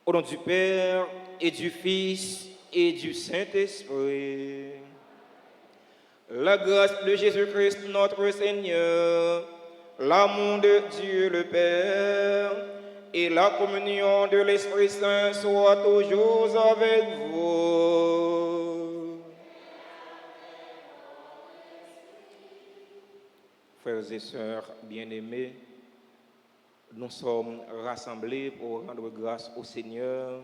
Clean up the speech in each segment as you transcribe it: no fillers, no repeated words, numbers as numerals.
Au nom du Père et du Fils et du Saint-Esprit, la grâce de Jésus-Christ notre Seigneur, l'amour de Dieu le Père et la communion de l'Esprit Saint soient toujours avec vous. Frères et sœurs bien-aimés, nous sommes rassemblés pour rendre grâce au Seigneur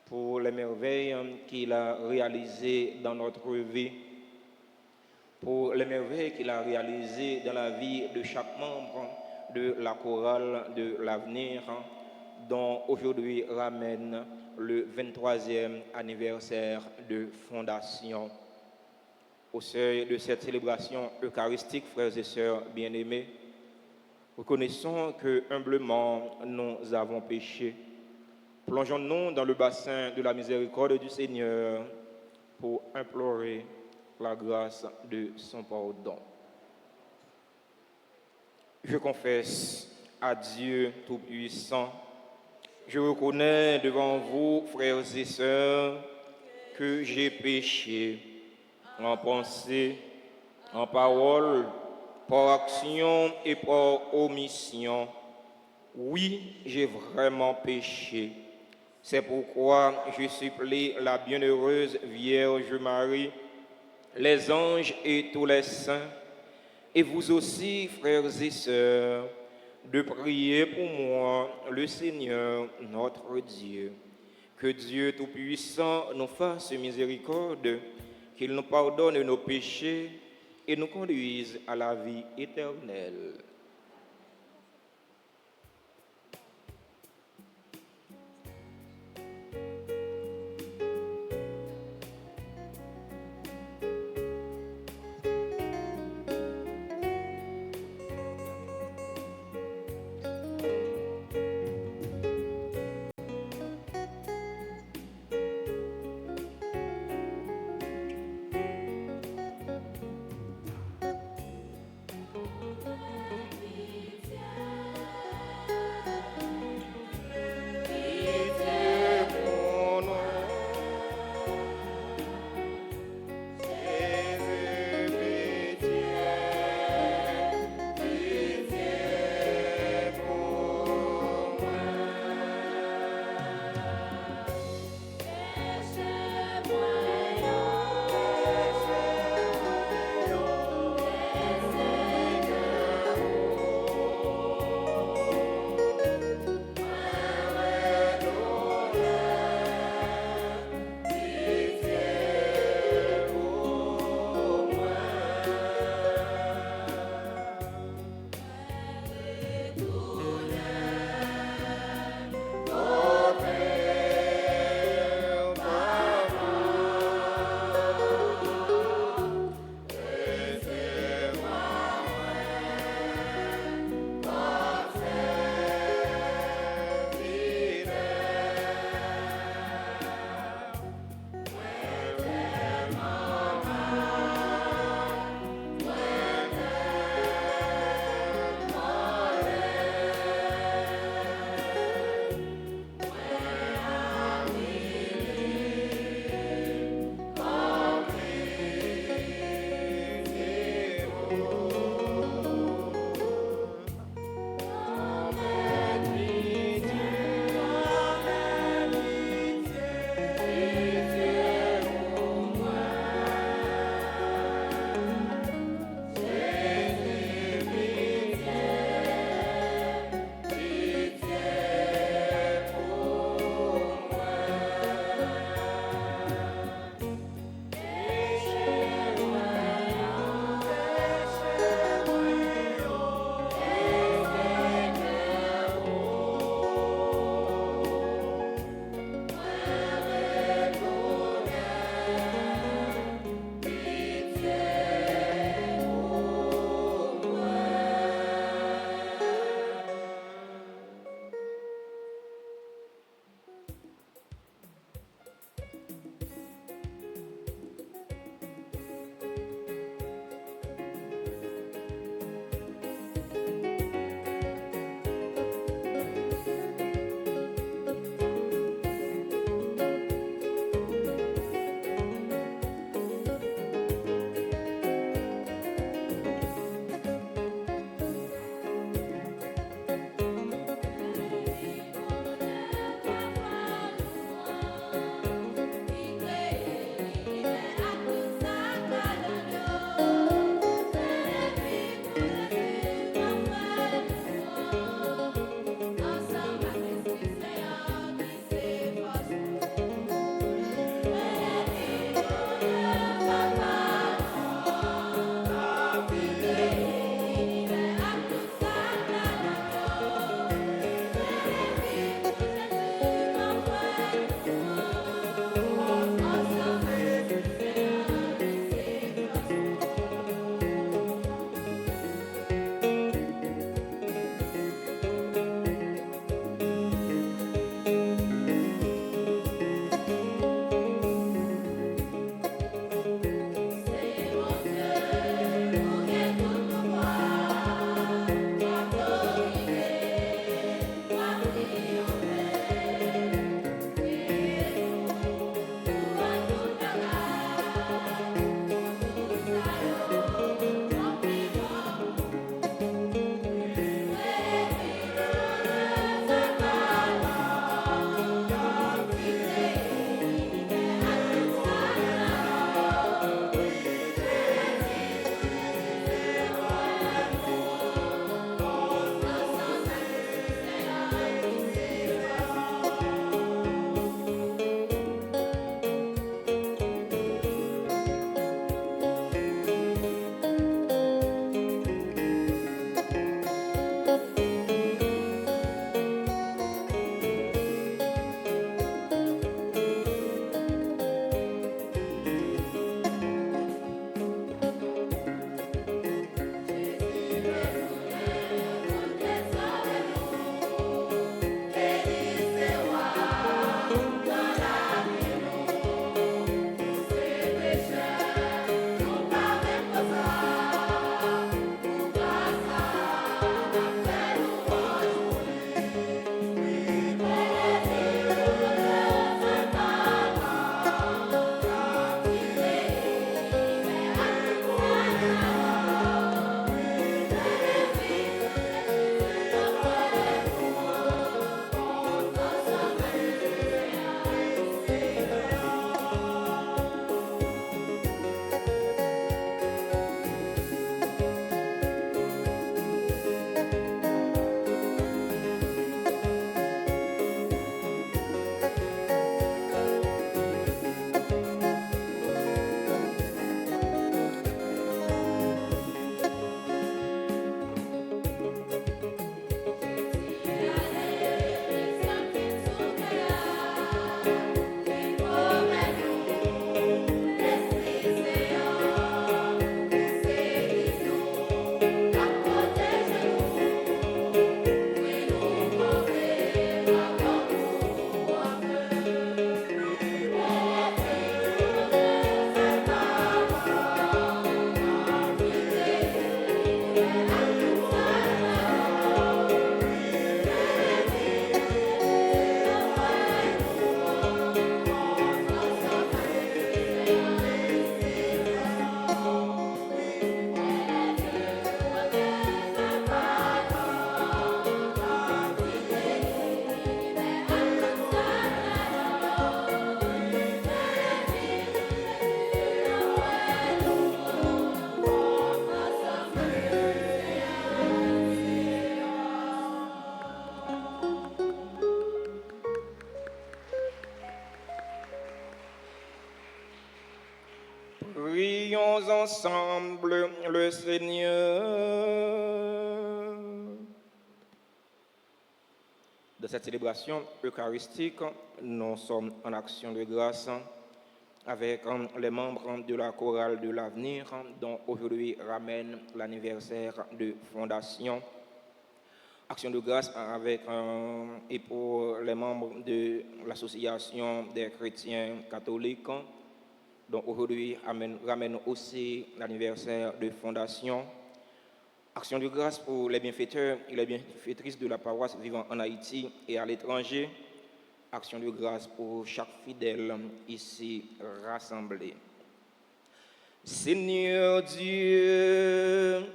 pour les merveilles qu'il a réalisées dans notre vie, pour les merveilles qu'il a réalisées dans la vie de chaque membre de la chorale de l'avenir, dont aujourd'hui ramène le 23e anniversaire de fondation. Au seuil de cette célébration eucharistique, frères et sœurs bien-aimés, reconnaissons que humblement nous avons péché. Plongeons-nous dans le bassin de la miséricorde du Seigneur pour implorer la grâce de son pardon. Je confesse à Dieu Tout-Puissant, je reconnais devant vous, frères et sœurs, que j'ai péché en pensée, en parole, par action et par omission. Oui, j'ai vraiment péché. C'est pourquoi je supplie la bienheureuse Vierge Marie, les anges et tous les saints, et vous aussi, frères et sœurs, de prier pour moi, le Seigneur, notre Dieu. Que Dieu Tout-Puissant nous fasse miséricorde, qu'il nous pardonne nos péchés et nous conduise à la vie éternelle. Célébrons ensemble le Seigneur. Dans cette célébration eucharistique, nous sommes en action de grâce avec les membres de la chorale de l'avenir, dont aujourd'hui ramène l'anniversaire de fondation. Action de grâce avec et pour les membres de l'association des chrétiens catholiques, dont aujourd'hui ramène aussi l'anniversaire de fondation. Action de grâce pour les bienfaiteurs et les bienfaitrices de la paroisse vivant en Haïti et à l'étranger. Action de grâce pour chaque fidèle ici rassemblé. Seigneur Dieu,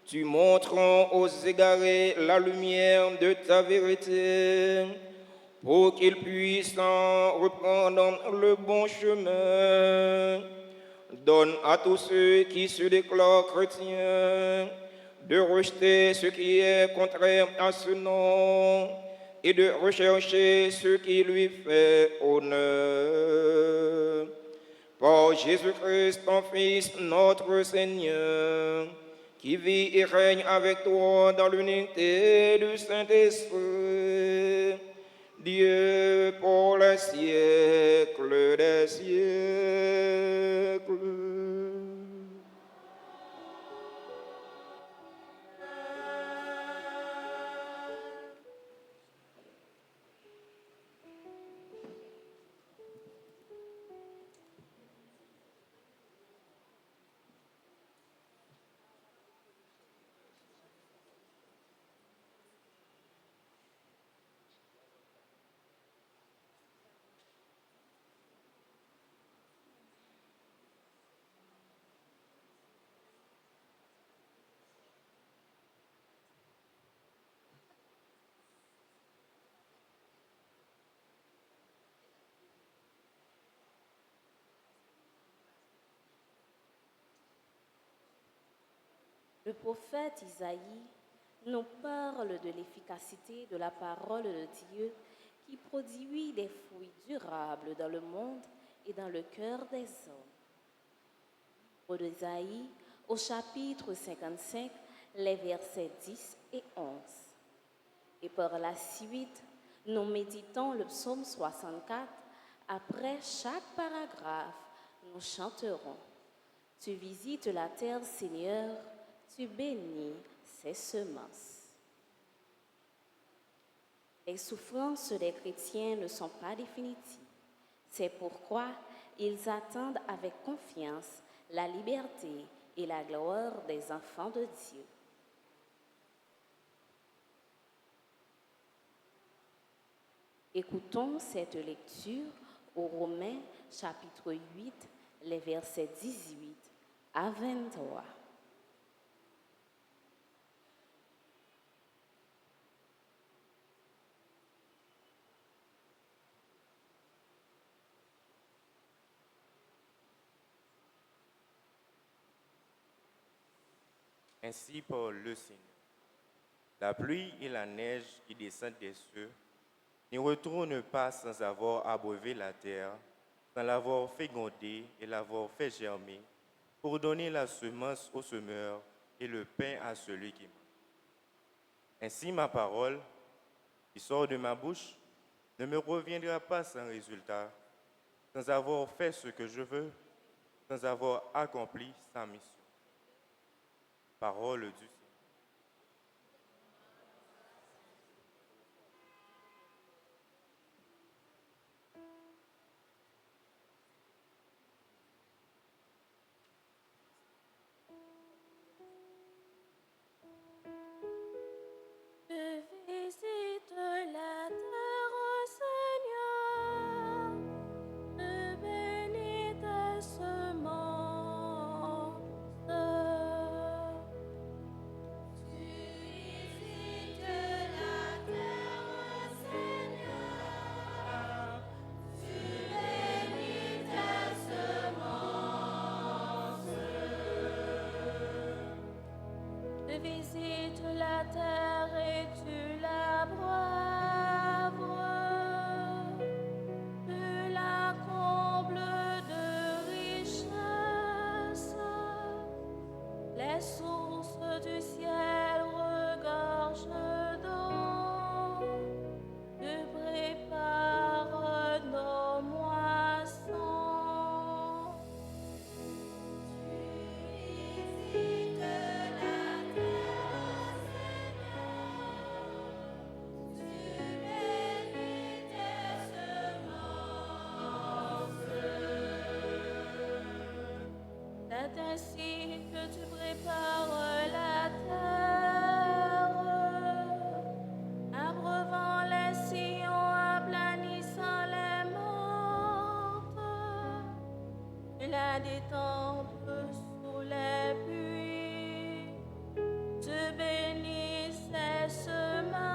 tu montres aux égarés la lumière de ta vérité pour qu'ils puissent reprendre le bon chemin. Donne à tous ceux qui se déclarent chrétiens de rejeter ce qui est contraire à ce nom et de rechercher ce qui lui fait honneur. Par Jésus-Christ, ton Fils, notre Seigneur, qui vit et règne avec toi dans l'unité du Saint-Esprit, Dieu pour les siècles des siècles. Le prophète Isaïe nous parle de l'efficacité de la parole de Dieu qui produit des fruits durables dans le monde et dans le cœur des hommes. Au livre d'Isaïe, au chapitre 55, les versets 10 et 11. Et par la suite, nous méditons le psaume 64. Après chaque paragraphe, nous chanterons. Tu visites la terre, Seigneur, tu bénis ses semences. Les souffrances des chrétiens ne sont pas définitives. C'est pourquoi ils attendent avec confiance la liberté et la gloire des enfants de Dieu. Écoutons cette lecture aux Romains chapitre 8, les versets 18 à 23. Ainsi parle le Seigneur. La pluie et la neige qui descendent des cieux ne retournent pas sans avoir abreuvé la terre, sans l'avoir fécondée et l'avoir fait germer, pour donner la semence au semeur et le pain à celui qui mange. Ainsi ma parole, qui sort de ma bouche, ne me reviendra pas sans résultat, sans avoir fait ce que je veux, sans avoir accompli sa mission. Parole du Seigneur. Visite la terre, Seigneur, bénis tes semences. Tu visites la terre, Seigneur, tu bénis tes semences. Tu visites la terre et tu la braves, tu la combles de richesses. ainsi que tu prépares la terre, abreuvant les sillons, aplanissant les mortes. Tu la détempes sous les pluies, tu bénis ses semences.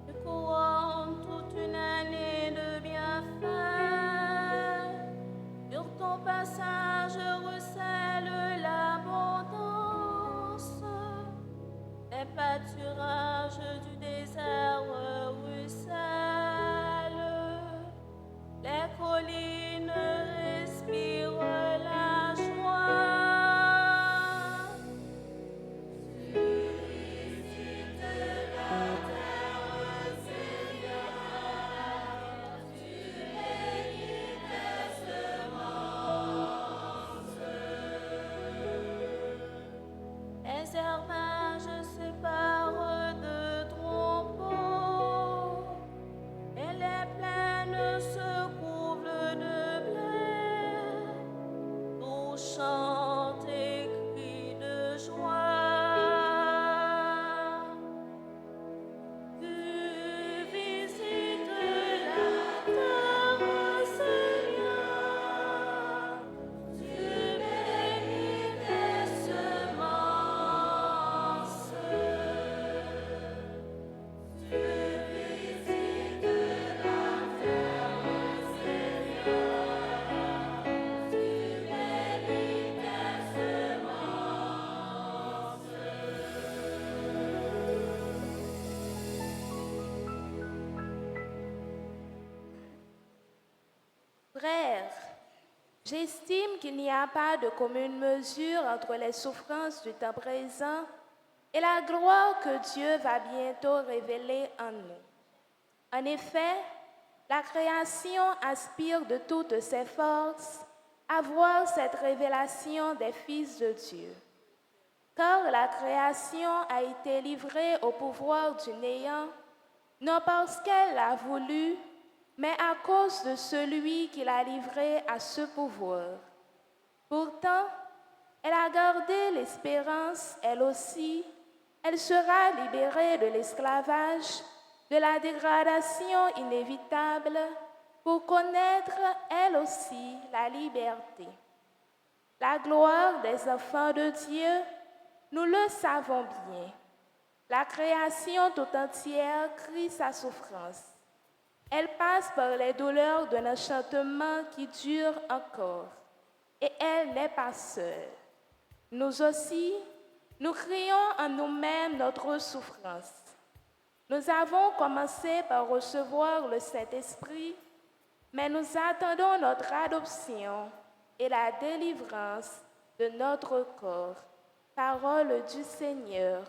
Tu couronnes toute une année de bienfaits. Sur ton passage recèle l'abondance. Les pâturages du désert ruissellent. Les collines respirent la joie. Les herbages séparent de troupeaux, et les plaines se couvrent de blé. Tout chante et crie de joie. Tu visites la terre, Seigneur. Tu bénis tes semences. Tu visites la terre, Seigneur. Tu bénis tes semences. Frères, j'estime qu'il n'y a pas de commune mesure entre les souffrances du temps présent et la gloire que Dieu va bientôt révéler en nous. En effet, la création aspire de toutes ses forces à voir cette révélation des fils de Dieu. Car la création a été livrée au pouvoir du néant, non parce qu'elle l'a voulu, mais à cause de celui qui l'a livrée à ce pouvoir. Pourtant, elle a gardé l'espérance, elle aussi. Elle sera libérée de l'esclavage, de la dégradation inévitable, pour connaître, elle aussi, la liberté. La gloire des enfants de Dieu, nous le savons bien. La création tout entière crie sa souffrance. Elle passe par les douleurs d'un enchantement qui dure encore. Et elle n'est pas seule. Nous aussi, nous crions en nous-mêmes notre souffrance. Nous avons commencé par recevoir le Saint-Esprit, mais nous attendons notre adoption et la délivrance de notre corps. Parole du Seigneur.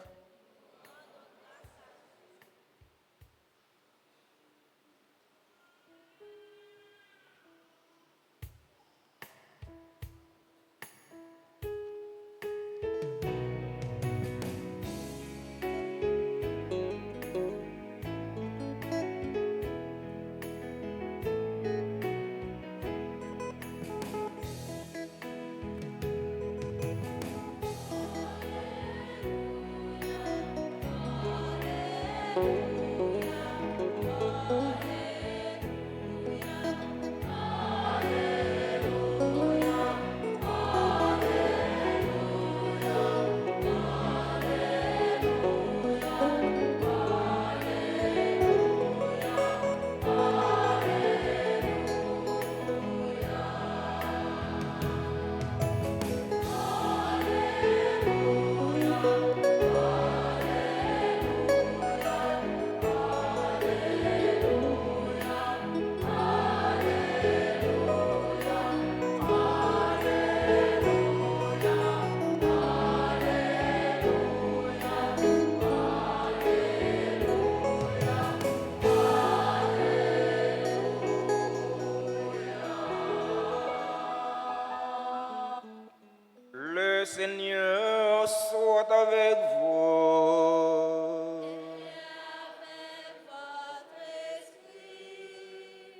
soit avec vous.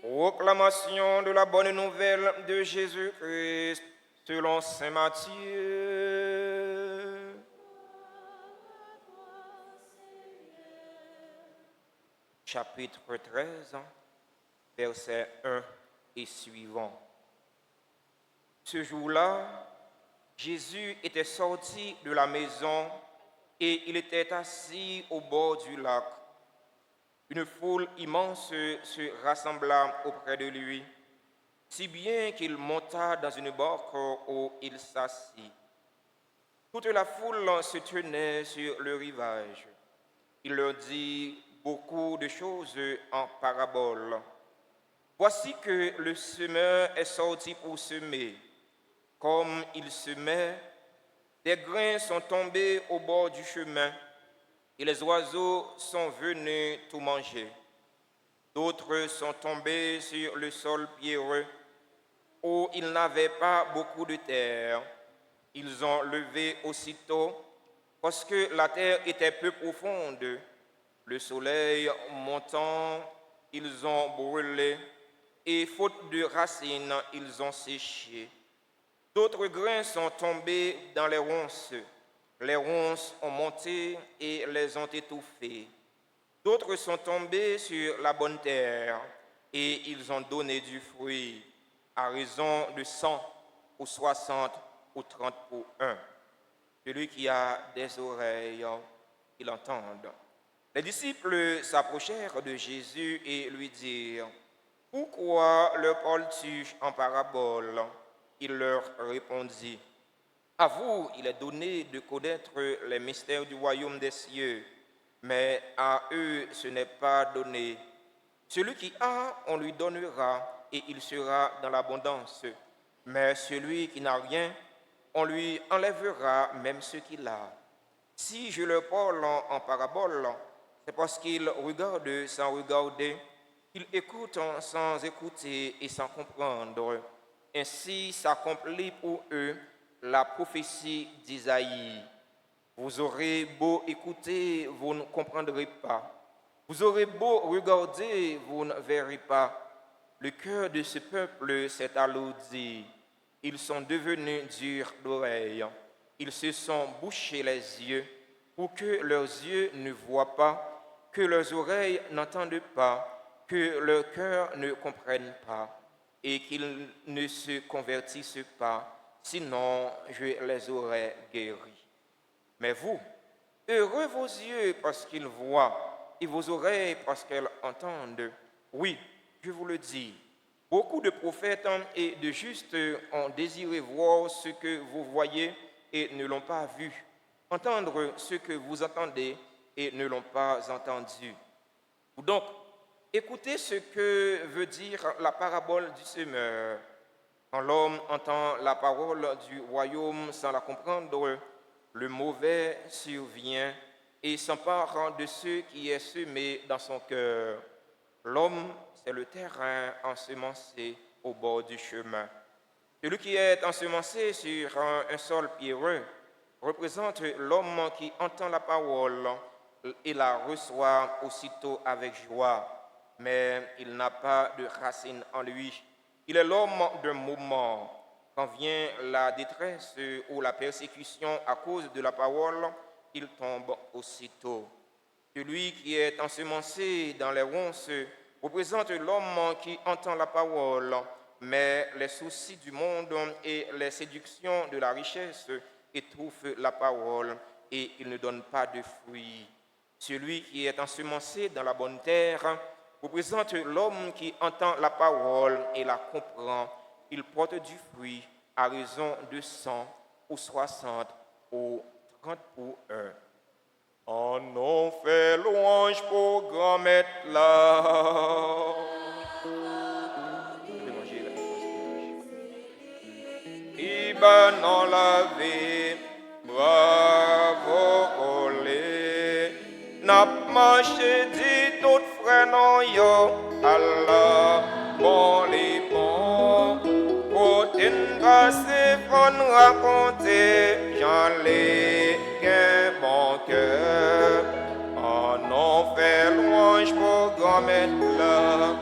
Proclamation de la bonne nouvelle de Jésus-Christ selon saint Matthieu. Chapitre 13, versets 1 et suivants. Ce jour-là, Jésus était sorti de la maison et il était assis au bord du lac. Une foule immense se rassembla auprès de lui, si bien qu'il monta dans une barque où il s'assit. Toute la foule se tenait sur le rivage. Il leur dit beaucoup de choses en paraboles. Voici que le semeur est sorti pour semer. Comme il semait, des grains sont tombés au bord du chemin et les oiseaux sont venus tout manger. D'autres sont tombés sur le sol pierreux où il n'avait pas beaucoup de terre. Ils ont levé aussitôt parce que la terre était peu profonde. Le soleil montant, ils ont brûlé et faute de racines, ils ont séché. D'autres grains sont tombés dans les ronces. Les ronces ont monté et les ont étouffés. D'autres sont tombés sur la bonne terre et ils ont donné du fruit à raison de 100 ou 60 ou 30 pour un. Celui qui a des oreilles, qu'il entende. Les disciples s'approchèrent de Jésus et lui dirent « Pourquoi leur parles-tu en parabole ?» Il leur répondit « À vous, il est donné de connaître les mystères du royaume des cieux, mais à eux, ce n'est pas donné. Celui qui a, on lui donnera, et il sera dans l'abondance. Mais celui qui n'a rien, on lui enlèvera même ce qu'il a. Si je leur parle en parabole, c'est parce qu'ils regardent sans regarder, qu'ils écoutent sans écouter et sans comprendre. Ainsi s'accomplit pour eux la prophétie d'Isaïe. Vous aurez beau écouter, vous ne comprendrez pas. Vous aurez beau regarder, vous ne verrez pas. Le cœur de ce peuple s'est alourdi. Ils sont devenus durs d'oreille. Ils se sont bouchés les yeux pour que leurs yeux ne voient pas, que leurs oreilles n'entendent pas, que leur cœur ne comprenne pas, et qu'ils ne se convertissent pas, sinon je les aurais guéris. Mais vous, heureux vos yeux parce qu'ils voient, et vos oreilles parce qu'elles entendent. Oui, je vous le dis, beaucoup de prophètes et de justes ont désiré voir ce que vous voyez et ne l'ont pas vu, entendre ce que vous entendez et ne l'ont pas entendu. Donc, écoutez ce que veut dire la parabole du semeur. Quand l'homme entend la parole du royaume sans la comprendre, le mauvais survient et s'empare de ce qui est semé dans son cœur. L'homme, c'est le terrain ensemencé au bord du chemin. Celui qui est ensemencé sur un sol pierreux représente l'homme qui entend la parole et la reçoit aussitôt avec joie, mais il n'a pas de racine en lui. Il est l'homme d'un moment. Quand vient la détresse ou la persécution à cause de la parole, il tombe aussitôt. Celui qui est ensemencé dans les ronces représente l'homme qui entend la parole, mais les soucis du monde et les séductions de la richesse étouffent la parole et il ne donne pas de fruits. Celui qui est ensemencé dans la bonne terre représente l'homme qui entend la parole et la comprend. Il porte du fruit à raison de 100 ou 60 ou 30 pour un. En on fait louange pour grand maître là. Iban en la vie, bravo olé. N'a marché dit tout frère non yo, Allah bon les bons. Pour une grâce, faut nous raconter, j'en l'ai gain. cœur. En on fait louange pour grand maître là.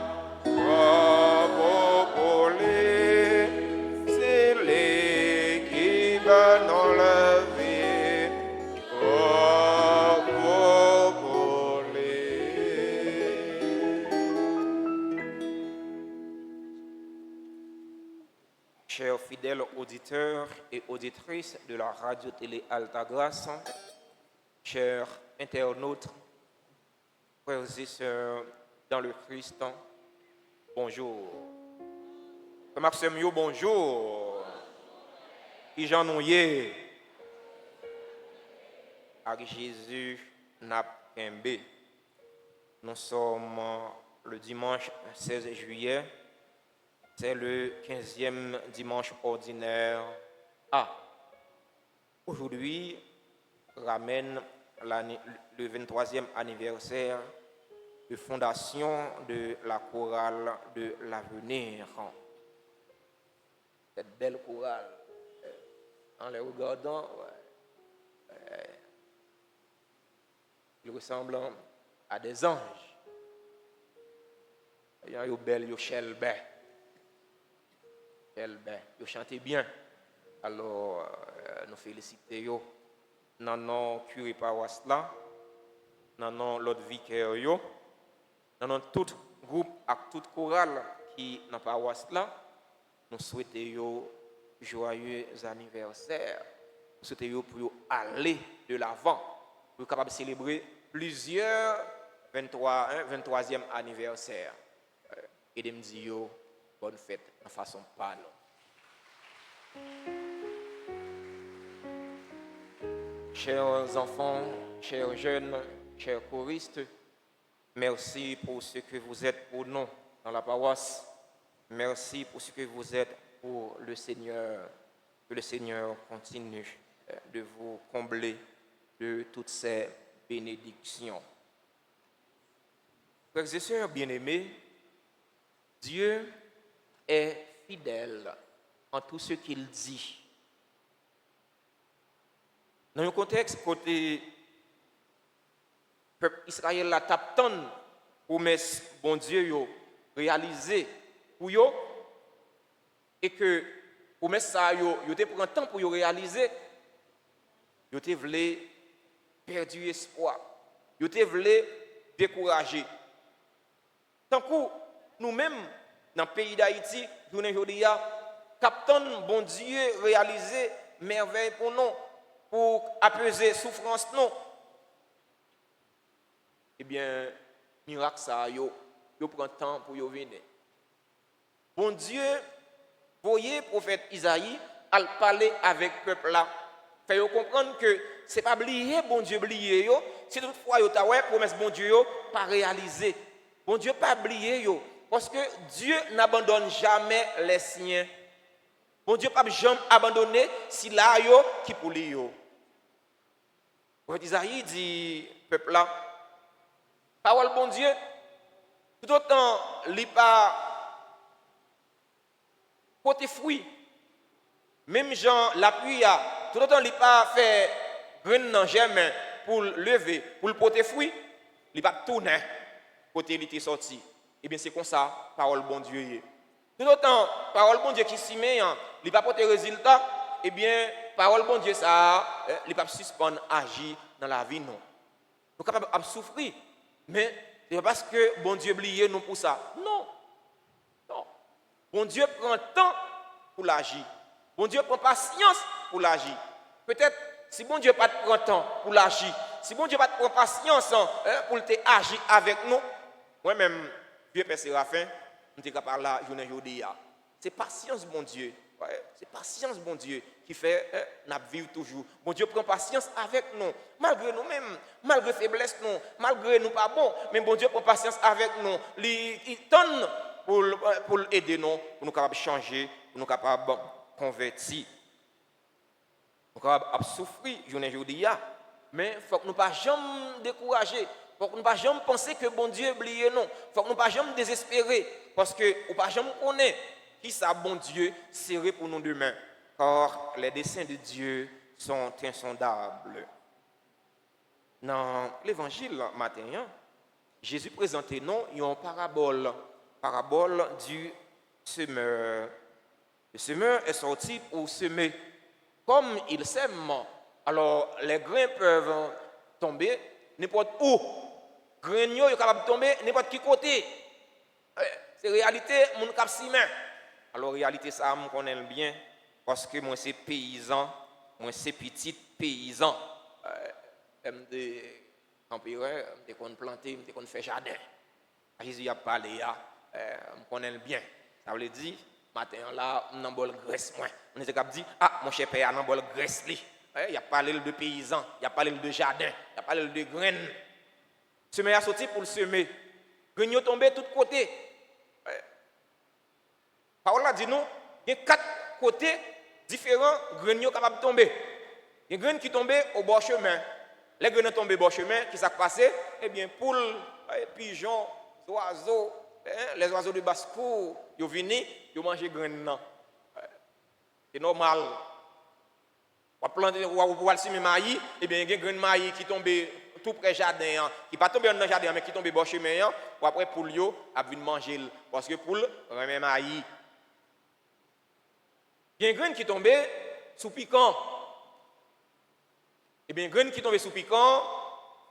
Bravo pour lui, c'est lui qui bat dans la vie. Bravo pour lui. Chers fidèles auditeurs et auditrices de la radio-télé Altagrace, chers internautes, frères et sœurs dans le Christ, bonjour. Frère Maxime, bonjour. Qui j'en nouye? Avec Jésus n'a qu'un. Nous sommes le dimanche 16 juillet. C'est le 15e dimanche ordinaire A. Aujourd'hui, ramène le 23e anniversaire de fondation de la chorale de l'avenir. Cette belle chorale, en les regardant, ils ressemblent à des anges. Ils sont belles, ils sont belles. Ils chantent bien. Alors, nous félicitons. Nous avons curé paroisse là. Nous avons l'autre vicaire. Nous avons tout groupe et toute chorale qui est dans la paroisse là. Nous souhaitons joyeux anniversaire. Nous souhaitons pour aller de l'avant. Pour capable de célébrer plusieurs 23e anniversaire. Et de me dire bonne fête de façon pâle. Chers enfants, chers jeunes, chers choristes, merci pour ce que vous êtes pour nous dans la paroisse. Merci pour ce que vous êtes pour le Seigneur. Que le Seigneur continue de vous combler de toutes ces bénédictions. Frères et sœurs bien-aimés, Dieu est fidèle en tout ce qu'il dit. Dans le contexte côté peuple Israël la taptonne promesse bon Dieu yo réalisé pour yo et que promesse ça yo te prend temps pour yo réaliser, yo te voulait perdu espoir, yo te voulait décourager. Tant que nous-mêmes dans le pays d'Haïti, aujourd'hui, captain bon Dieu réaliser merveille pour nous, pour apaiser souffrance nous. Eh bien, miracle ça yo prend temps pour yo venir. Bon Dieu, voyez prophète Isaïe al parler avec peuple là, fait yo comprendre que c'est pas oublier bon Dieu oublier yo, si toutefois yo ta ouais promesse bon Dieu yo pas réalisé. Bon Dieu pas oublier yo. Parce que Dieu n'abandonne jamais les siens. Bon Dieu pas jamais abandonné si là yo qui pour lui yo. Prophète Isaïe dit peuple là, parole bon Dieu, tout autant li pas porter fruit. Même Jean l'appui a, tout autant li pas fait grain dans germain pour lever, pour porter fruit, li pas tourner côté il était sorti. Eh bien, c'est comme ça, parole bon Dieu. Tout autant, parole bon Dieu qui s'y met, il n'a pas porté résultat, eh bien, parole bon Dieu, ça, il n'a pas suspendre, agir dans la vie, non. Nous sommes capables de souffrir, mais c'est pas parce que bon Dieu oublie nous pour ça. Non. Non. Bon Dieu prend temps pour l'agir. Bon Dieu prend patience pour l'agir. Peut-être, si bon Dieu pas prend temps pour l'agir, si bon Dieu pas prend patience pour agir avec nous, moi-même, Dieu Père Séraphin, nous sommes capables là, journée aujourd'hui. C'est patience, bon Dieu. Ouais, c'est patience, bon Dieu, qui fait nous vivre toujours. Bon Dieu prend patience avec nous, malgré nous-mêmes, malgré faiblesse, nous, malgré nous pas bon, mais bon Dieu prend patience avec nous. Il donne pour aider nous, pour nous capables de changer, pour nous capables de convertir. Nous capables de souffrir, journée aujourd'hui. Mais il faut que nous ne pas jamais décourager. Il faut que nous ne pas jamais penser que bon Dieu oublie nous. Il faut que nous ne pas jamais désespérer. Parce que nous ne pas jamais connaître qui ça bon Dieu serait pour nous demain. Car les desseins de Dieu sont insondables. dans l'évangile matin, Jésus présentait nous une parabole du semeur. Le semeur est sorti pour semer. Comme il sème, alors les grains peuvent tomber n'importe où. Grains sont capables de tomber n'importe qui côté. C'est réalité, mon cap simen. Alors réalité ça me connais bien parce que moi c'est paysan, moi c'est petit paysan. Me tempérer, me qu'on planter, me qu'on faire jardin. Jésus a parlé là, me connais bien. Ça veut dire matin là, on a bol graisse moi. On était capable dire mon cher père, on a bol graisse li. Il a parlé de paysan, il a parlé de jardin, il a parlé de graines. Semer a sorti pour le semer. Graines tombé de tous côtés. Parole là dit nous, il y a 4 côtés différents graines capables de tomber. Il y a des graines qui tombent au bord chemin. Les graines tombent au bord chemin, qui s'est passé? Eh bien, poules, pigeons, oiseaux, les oiseaux de basse-cour, ils viennent, ils mangent les graines. C'est normal. On planter, on va semer maïs, eh bien, il y a des graines de maïs qui tombent tout près du jardin, qui ne pas tomber dans le jardin, mais qui tombent au bord chemin, ou après, poules, elles viennent manger. Parce que poules, remet maïs. Il y a une graine qui tombe sous piquant. Eh bien, une graine qui tombe sous piquant,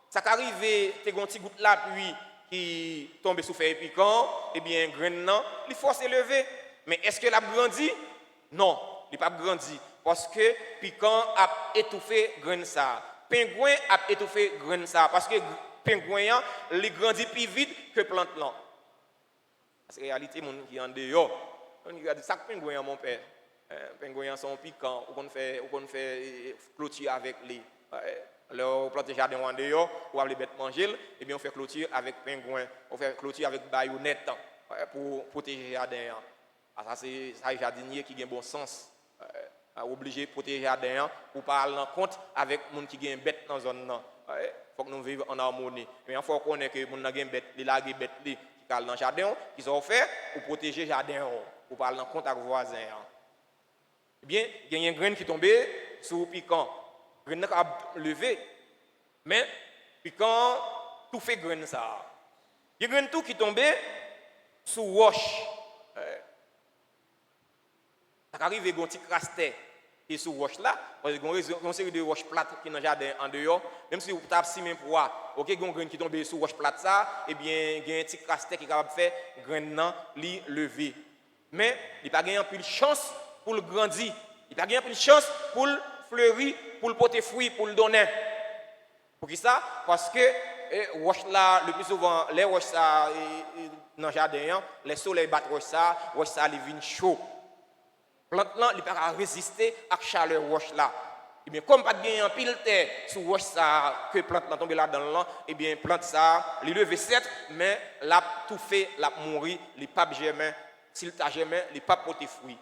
ça arrive, tu as un petit goutte là, puis qui tombe sous feuille piquant, eh bien, une graine, non, il faut s'élever. Mais est-ce qu'elle a grandi? Non, il n'a pas grandi. Parce que piquant a étouffé graine ça. Pingouin a étouffé graine ça. Parce que pingouin, il grandit plus vite que plante là. C'est la réalité, mon qui est en dehors. On dit ça, pingouin, mon père. Pingouins sont piquants, on fait clôture avec les. Alors, on plante le jardin en dehors, pour les bêtes manger, et bien on fait clôture avec pingouins, on fait clôture avec baïonnette pour protéger le jardin. Ça, c'est le jardinier qui a un bon sens. Obligé de protéger le jardin pour parler en compte avec les gens qui ont une bête dans la zone. Il faut que nous vivions en harmonie. Mais il faut connaître que les gens qui ont une bête, les bêtes qui sont dans le jardin, qui sont faits pour protéger le jardin, pour parler en compte avec les voisins. Eh bien, il y a une graine qui tombe sous piquant. La graine a levé. Mais piquant, tout fait graine ça. Il y a une graine tout qui tombe sous roche. Ça arrive avec un petit craster qui est sous roche là. Parce qu'il y a une série de roches plates qui sont dans le jardin en dehors. Même si vous tapez si même pour ok, il y a une graine qui tombe sous roche plate ça, eh bien, il y a un petit craster qui est capable de faire graine lever. Mais il n'y a pas de plus de chance pour le grandir. Il n'y a pas de chance pour le fleurir, pour le porter fruit, pour le donner. Pour qui ça? Parce que roche là, le plus souvent, les roches ça, dans le jardin, les soleils battent roche ça, ils viennent chaud. Plante là, il ne peut pas résister à la chaleur roche là. Et bien, comme pas de gain en pile terre sous roche ça, que plante là tombe là-dedans là, et bien, plante ça, il levé certes, mais l'a tout fait, l'a mourir, il pas germer. S'il t'a germé, il pas porter fruit.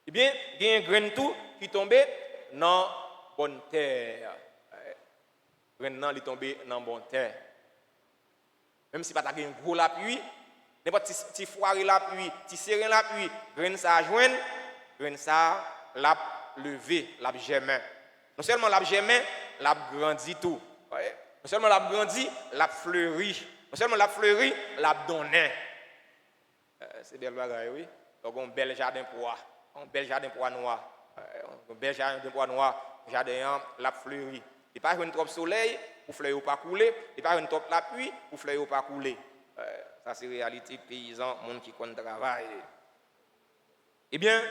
Eh bien, il y a une graine tout qui tombe dans la bonne terre. La graine est tombée dans la bonne terre. Même si pas ta un gros l'appui, n'importe petit foire l'appui, petit serin l'appui, graine ça joindre, graine ça l'a levé, l'a germé. Non seulement l'a germé, l'a grandi tout. Non seulement l'a grandi, l'a fleuri. Non seulement l'a fleuri, l'a donné. C'est belle bagaille, oui. Donc un bel jardin pois, un bel jardin pois noir, un bel jardin pois noir, jardin l'a fleuri. Il pas une trop soleil pour fleurir ou pas couler, il pas une trop la pluie pour fleurir ou pas couler. Ça c'est réalité paysan, monde qui compte travail. Eh bien,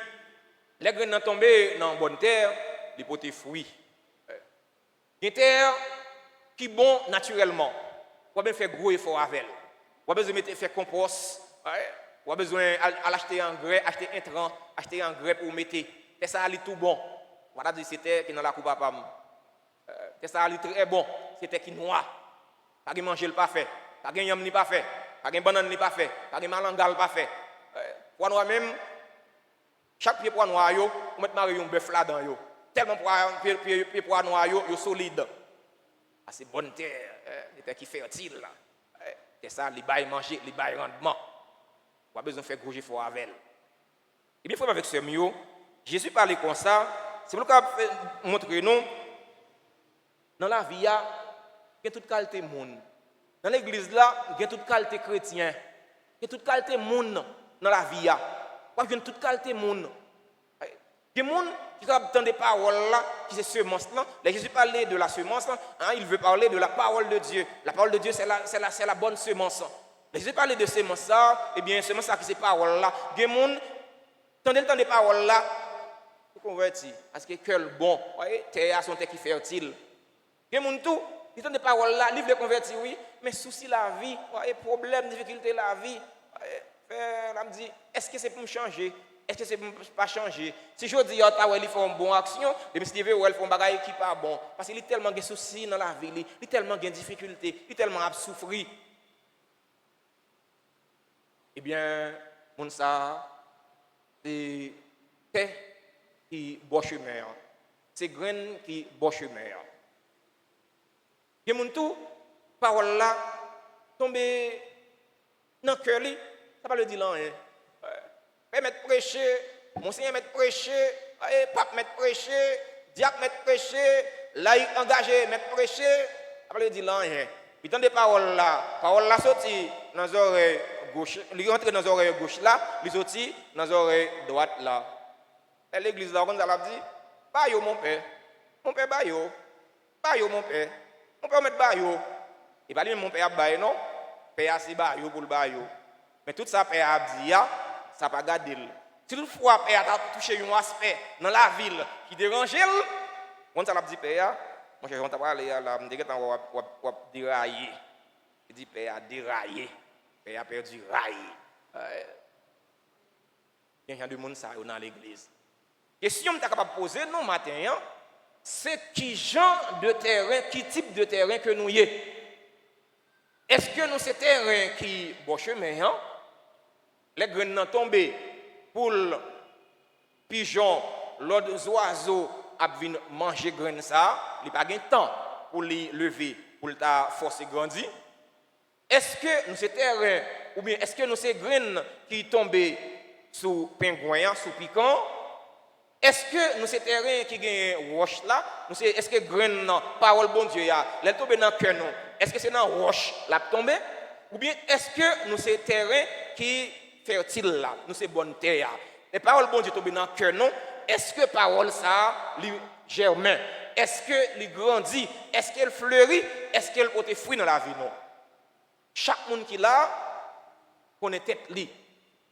les graines sont tombées dans la bonne terre, les portent fruits. Une terre qui est bon naturellement. On va faire gros effort avec elle. On va besoin de faire compost. On a besoin d'acheter engrais, acheter intrants, acheter engrais pour mettre. C'est ça, c'est tout bon. Voilà, c'était qui dans la coupe à pam. C'est ça, c'est très bon. C'était qui noir. Pas de manger le pas fait. Pas de yam ni pas fait. Pas de banane ni pas fait. Pas de malangal pas fait. Pois noir même, chaque pied pois noir, on met un bœuf là-dedans. Tellement pied pois noir, yo solide. C'est bonne terre. C'est qui fertile. C'est ça, les bails manger, les bails rendement. On a besoin de faire gros effort avec elle. Et bien, avec ce mieux, Jésus parlait comme ça. C'est pour montrer nous Dans la vie, il y a toute qualité de monde. Dans l'église, là, il y a toute qualité chrétien. Il y a toute qualité de monde dans la vie. Il y a toute qualité de monde. Il y a des gens qui entendent des paroles là, qui c'est semence là. Là, Jésus parlait de la semence là, il veut parler de la parole de Dieu. La parole de Dieu, c'est la bonne semence. Là, Jésus parlait de semence là, et bien semence là qui c'est parole là. Il y a des gens qui entendent des paroles là, pour convertir. Parce que cœur bon, voyez, terre sont terre qui fertile. Il y a des gens tout, ils entendent des paroles là, livre les convertir oui, mais souci la vie, voyez, problème, difficulté la vie. Frère, me dit, est-ce que c'est pour me changer? Est-ce que c'est pour pas changer? Si je dis, il faut une bonne action, et si il faut un bagage qui pas bon. Parce qu'il y a tellement de soucis dans la vie, il y a tellement de difficultés, il y a tellement de souffrir. Eh bien, mon ça, c'est terre qui bon chemin. C'est graine qui bon chemin. Et mon tout, parole là, tomber dans le cœur, ça va le dire là. Mettre prêcher, monseigneur mettre prêcher, pape mettre prêcher, diacre mettre prêcher, laïc engagé mettre prêcher, après il dit là rien. Puis tant des paroles là sorti dans les oreilles gauche, il rentre dans les oreilles gauche là, il sorti dans les oreilles droite là. Et l'église là on a dit, ba yo mon père ba yo mon père mettre ba yo. Et pas lui mon père ba non, père c'est ba yo pour le ba yo. Mais tout ça père a dit ça pas garder. Si toutefois père a touché un aspect dans la ville qui dérangeait, on ça l'a dit père, mon cher on t'a parlé là, me dit que on dérailler. Il dit père a déraillé. Père a perdu rail. Il y a des monde ça dans l'église. Question que tu es capable de poser nous matin, c'est qui genre de terrain, qui type de terrain que nous y est. Est-ce que nous c'est terrain qui bon chemin les graines sont tombées pour le pigeon, l'autre oiseau a venir manger graines ça, il pas gain temps pour les lever, pour le forcer grandir. Est-ce que nous c'est terrain ou bien est-ce que nous c'est graines qui tombées sous pingouin, sous piquant? Est-ce que nous c'est terrain qui gagne roche là? Nous c'est est-ce que graines parole bon Dieu ya, elle tombe dans cœur nous. Est-ce que c'est dans roche la tomber ou bien est-ce que nous c'est terrain qui fertile là, nous c'est bonne terre. Les paroles bon Dieu tombent dans le cœur non. Est-ce que parole ça lui germe? Est-ce que lui grandit? Est-ce qu'elle fleurit? Est-ce qu'elle porte fruit dans la vie non? Chaque monde qui là connaît tête li.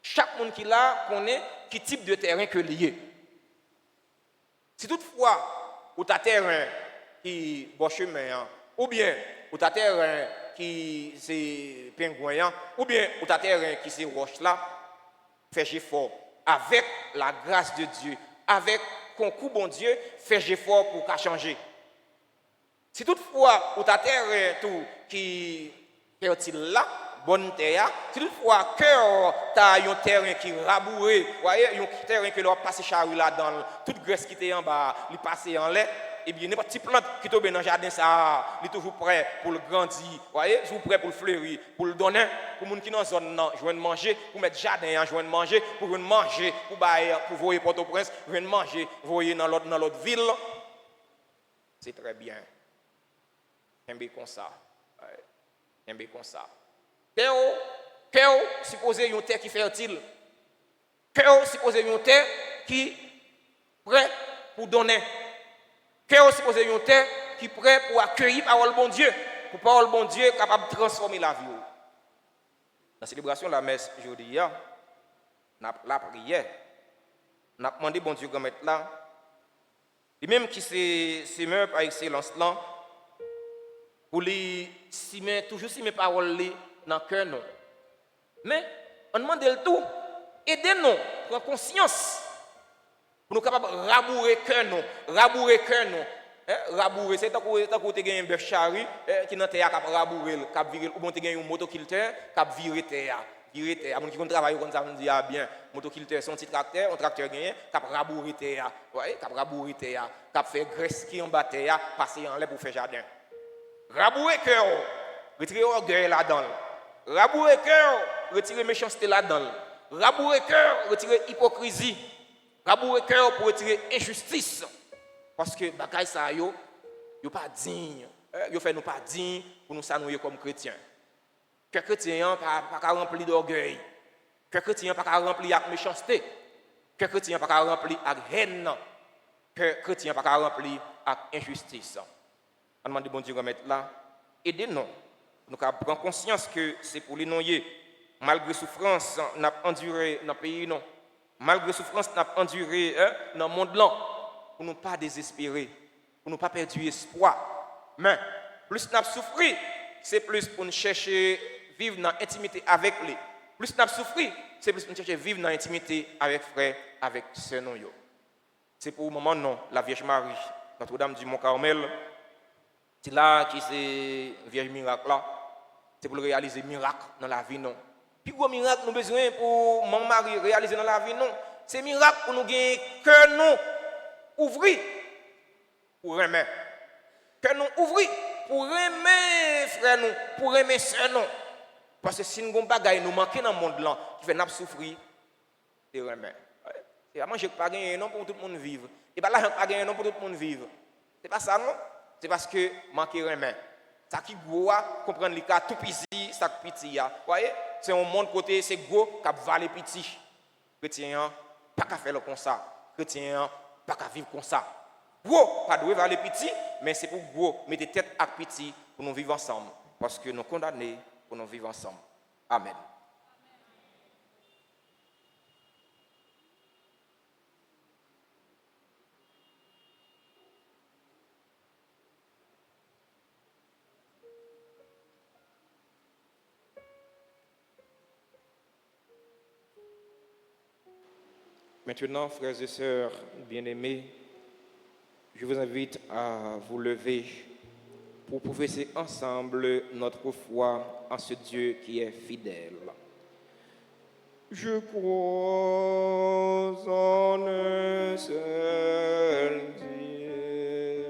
Chaque monde qui là connaît qui type de terrain que lié. Si toutefois ou ta terrain qui bon chemin ou bien ou ta terrain qui c'est pingouin ou bien ou ta terrain qui c'est roche là, fais effort avec la grâce de Dieu, avec concours bon Dieu, fais effort pour qu'à changer. Si toutefois ou ta terrain tout qui fertile là, bonne terre, si toutefois cœur t'as un terrain qui rabouré, voyez, un terrain que l'on passe charrue là dans toute graisse qui était en bas, il passe en l'air. Et bien, n'importe quelle plante qui tombe dans le jardin, ça, il est toujours prêt pour le grandir. Vous voyez, toujours prêt pour le fleurir, pour le donner, pour les gens qui sont dans la zone, joindre manger, pour mettre jardin, joindre manger, pour manger, pour voyer Port-au-Prince, joindre manger, voyer dans l'autre ville. C'est très bien. J'aime bien comme ça. J'aime bien comme ça. Cœur, supposé une terre qui est fertile. Cœur, supposé une terre qui est prêt pour donner. Cœur supposé une terre qui est prêt pour accueillir parole bon Dieu, pour parole bon Dieu capable de transformer la vie. Dans la célébration de la messe aujourd'hui, la prière, on a demandé bon Dieu de mettre là, et même qui c'est meurt par excellence là, pour les toujours si mes paroles dans le cœur. Mais on demande le tout, aidez-nous, prendre conscience. Pour nous capables de rabourer cœur nous, rabourer c'est tant que tu as un bœuf charrue qui dans terre cap rabourer cap virer ou bien tu as un motoculteur cap virer terre mon qui travaille comme ça me dit bien motoculteur son petit tracteur un tracteur gagné cap rabourer terre ouais cap rabourer terre cap faire graisse qui en bas terre passer en l'air pour faire jardin rabourer cœur retirer orgueil là-dedans rabourer cœur retirer méchanceté là-dedans rabourer cœur retirer hypocrisie rabourer cœur pour retirer injustice parce que bagaille ça yo yo pas digne, yo fait nous pas digne pour nous saluer comme chrétiens. Que chrétien pas rempli d'orgueil, que chrétien pas rempli avec méchanceté, que chrétien pas rempli avec haine, que chrétien pas rempli avec injustice. On demande bon Dieu remettre là, aidez-nous. Nous prendre conscience que c'est pour les noyer. Malgré souffrance, n'a enduré dans le pays non. Malgré souffrance, n'a enduré dans le monde là. Pour ne pas désespérer, pour ne pas perdre espoir. Mais plus nous souffrir, c'est plus pour nous chercher vivre dans l'intimité avec lui. Plus nous souffrir, c'est plus pour nous chercher vivre dans l'intimité avec frère, avec sœur non yo. C'est pour le moment non, la Vierge Marie, Notre-Dame du Mont-Carmel, c'est là qui c'est Vierge miracle là. C'est pour réaliser miracle dans la vie non. Puis gros miracle nous besoin pour mon mari réaliser dans la vie non. C'est miracle pour nous gagner cœur nous ouvrir pour aimer. Cœur nous ouvrir pour aimer frère nous, pour aimer sœur nous. Parce que si nous avons bagaille nous manquer dans le monde là qui fait nous souffrir, c'est aimer. C'est à manger pas gagner non pour tout le monde vivre. Et pas là pas gagner non pour tout le monde vivre. C'est pas ça non. C'est parce que manquer aimer. Ça qui gros comprendre les cas tout petit ça petit ya voyez c'est un monde côté c'est gros cap valer petit chrétien pas qu'à faire comme ça chrétien pas qu'à vivre comme ça gros pas doit valer petit mais c'est pour gros mettre tête à petit pour nous vivre ensemble parce que nous condamnés pour nous vivre ensemble amen. Maintenant, frères et sœurs bien-aimés, je vous invite à vous lever pour professer ensemble notre foi en ce Dieu qui est fidèle. Je crois en un seul Dieu,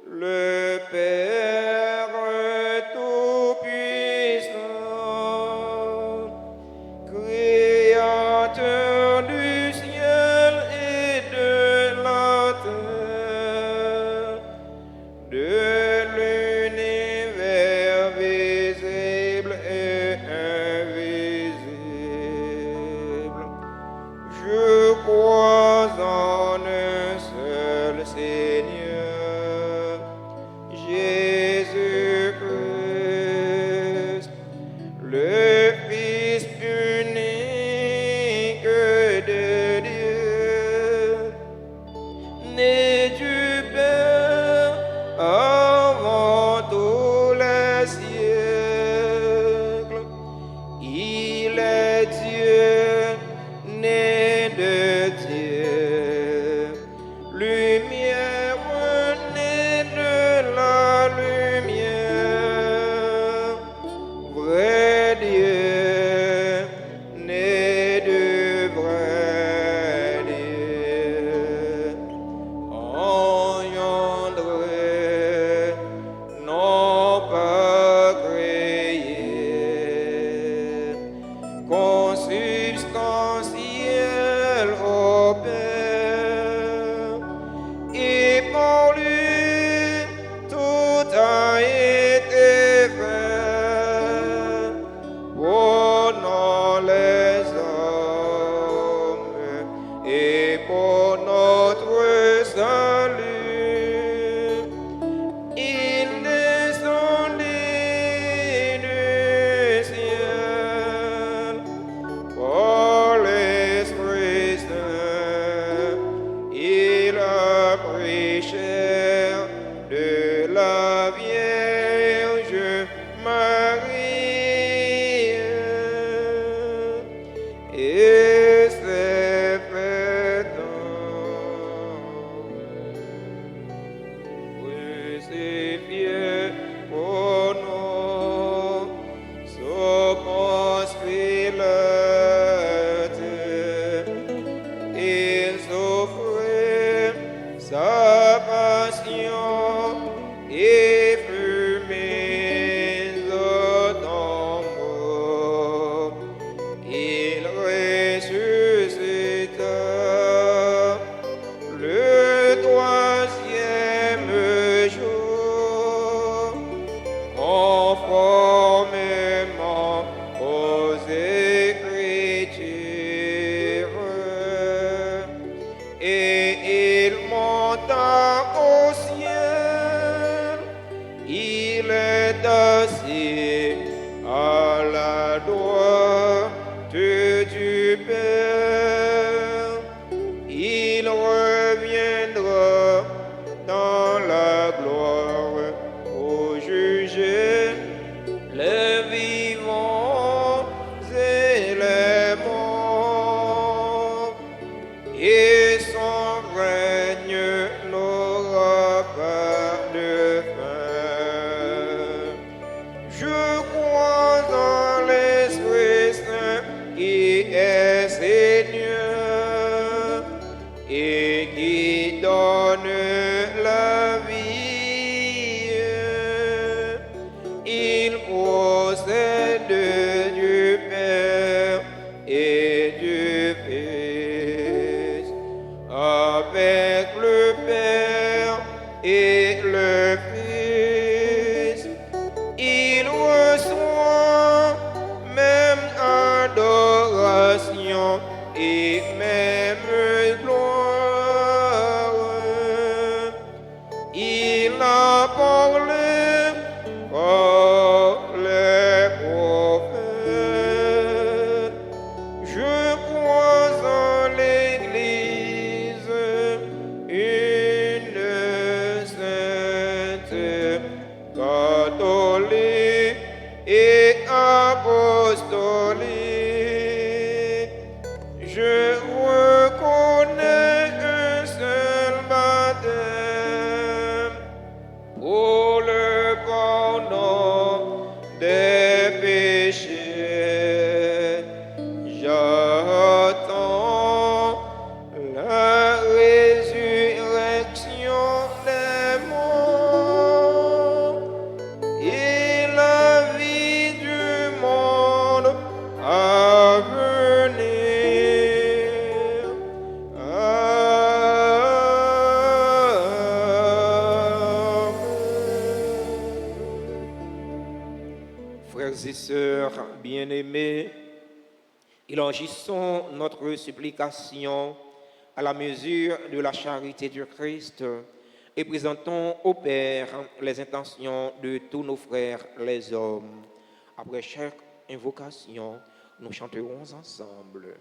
le Père Tout-Puissant, Créateur du ciel et de la terre, de l'univers visible et invisible. Je crois en un seul Seigneur, Jésus-Christ, le Fils unique de Dieu, né du Père avant tous les siècles. Il est Dieu, né de Dieu, lumière née de la lumière, vrai Dieu, né de vrai Dieu, engendré, non pas créé, consubstantiel au Père, et par lui tout a été fait, pour les hommes et pour notre salut. Il descendit du ciel par l'Esprit Saint. Il a pris chair de la Vierge Marie et s'est fait homme, crucifié pour nous, sous Ponce Pilate. Il souffrit sa passion et fut mis au tombeau. Il ressuscita le troisième Il est assis à la droite du Père. Il reviendra dans la gloire pour juger les vivants et les morts. Et son règne n'aura pas de fin. Je crois en l'Esprit Saint qui est Seigneur et qui donne la vie. Il procède du Père et du Fils, avec le Père et le Fils. Il reçoit même adoration et même gloire. Il a parlé par les prophètes. Je crois en l'Église, une sainte, catholique et apostolique. Je reconnais un seul baptême pour le pardon des péchés. J'attends la résurrection des morts et la vie du monde à venir. Amen. Frères et sœurs bien-aimés, élargissons notre supplication à la mesure de la charité du Christ et présentons au Père les intentions de tous nos frères les hommes. Après chaque invocation, nous chanterons ensemble.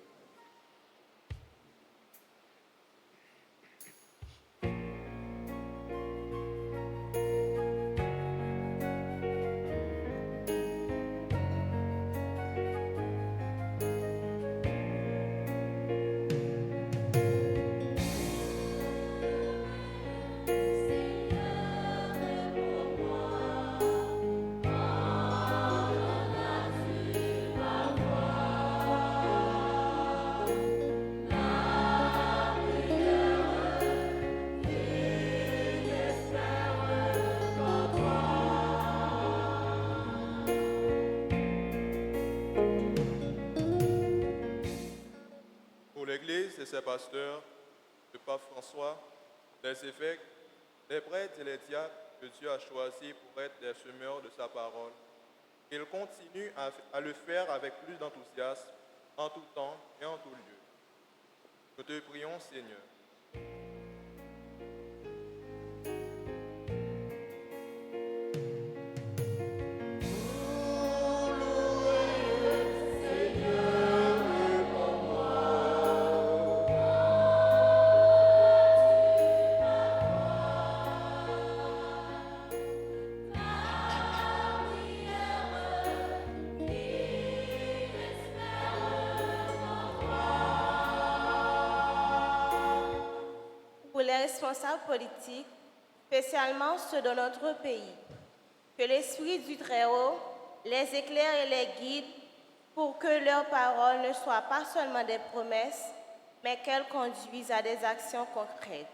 Pour l'Église et ses pasteurs, le pape François, les évêques, les prêtres et les diacres que Dieu a choisis pour être les semeurs de sa parole, qu'il continue à le faire avec plus d'enthousiasme en tout temps et en tout lieu. Nous te prions, Seigneur. Pour les responsables politiques, spécialement ceux de notre pays, que l'Esprit du Très-Haut les éclaire et les guide pour que leurs paroles ne soient pas seulement des promesses, mais qu'elles conduisent à des actions concrètes.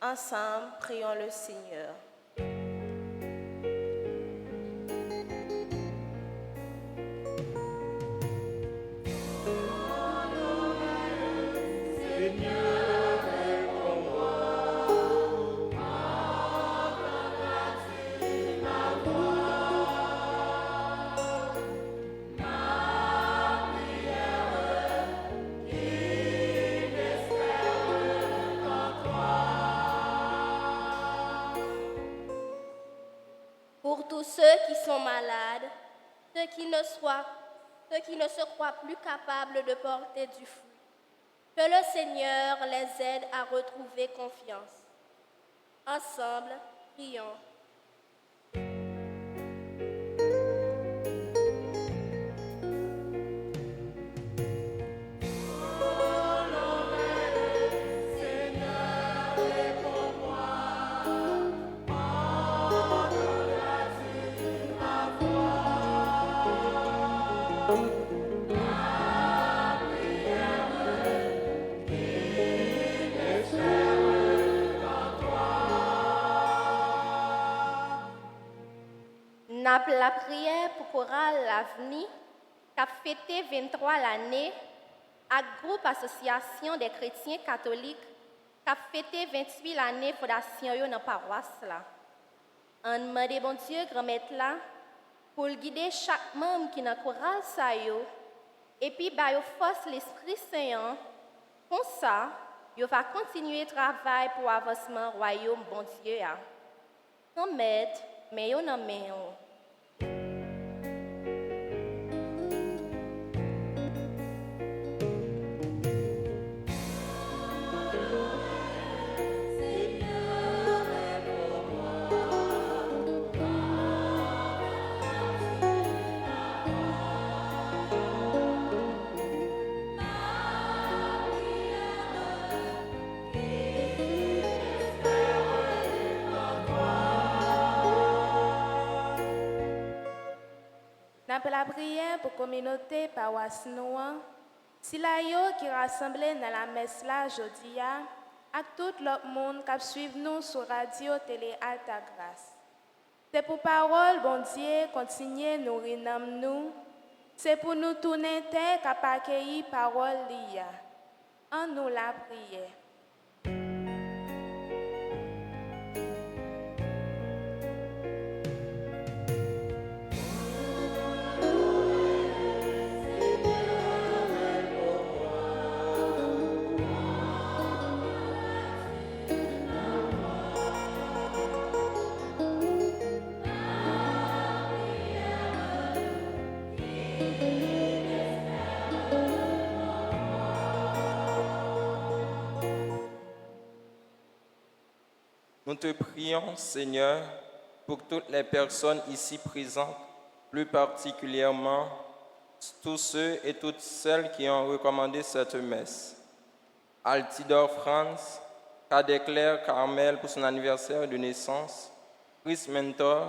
Ensemble, prions le Seigneur. tous ceux qui sont malades, ceux qui ne se croient plus capables de porter du fruit. Que le Seigneur les aide à retrouver confiance. Ensemble, prions. La prière pour Choral L'Avenir, qui a fêté 23 l'année, à groupe Association des chrétiens catholiques, qui a fêté 28 l'année fondation dans la paroisse. On demande bon Dieu, grand-maître là, pour guider chaque membre qui est dans le choral, et puis bah, force l'Esprit Saint. Comme ça, il va continuer le travail pour l'avancement du royaume, bon Dieu. Grand-maître, mais on a main. Pour la prière pour la communauté paroisse Noa, si la yo qui rassemblé dans la messe là aujourd'hui, à tout le monde qui suit nous sur radio télé Alta Grâce. C'est pour parole, bon Dieu, continuer nourrir nous. C'est pour nous tourner terre qui accueillir parole liya. En nous la prière. Nous te prions, Seigneur, pour toutes les personnes ici présentes, plus particulièrement tous ceux et toutes celles qui ont recommandé cette messe. Altidor Franz, Cadet Claire Carmel pour son anniversaire de naissance, Chris Mentor,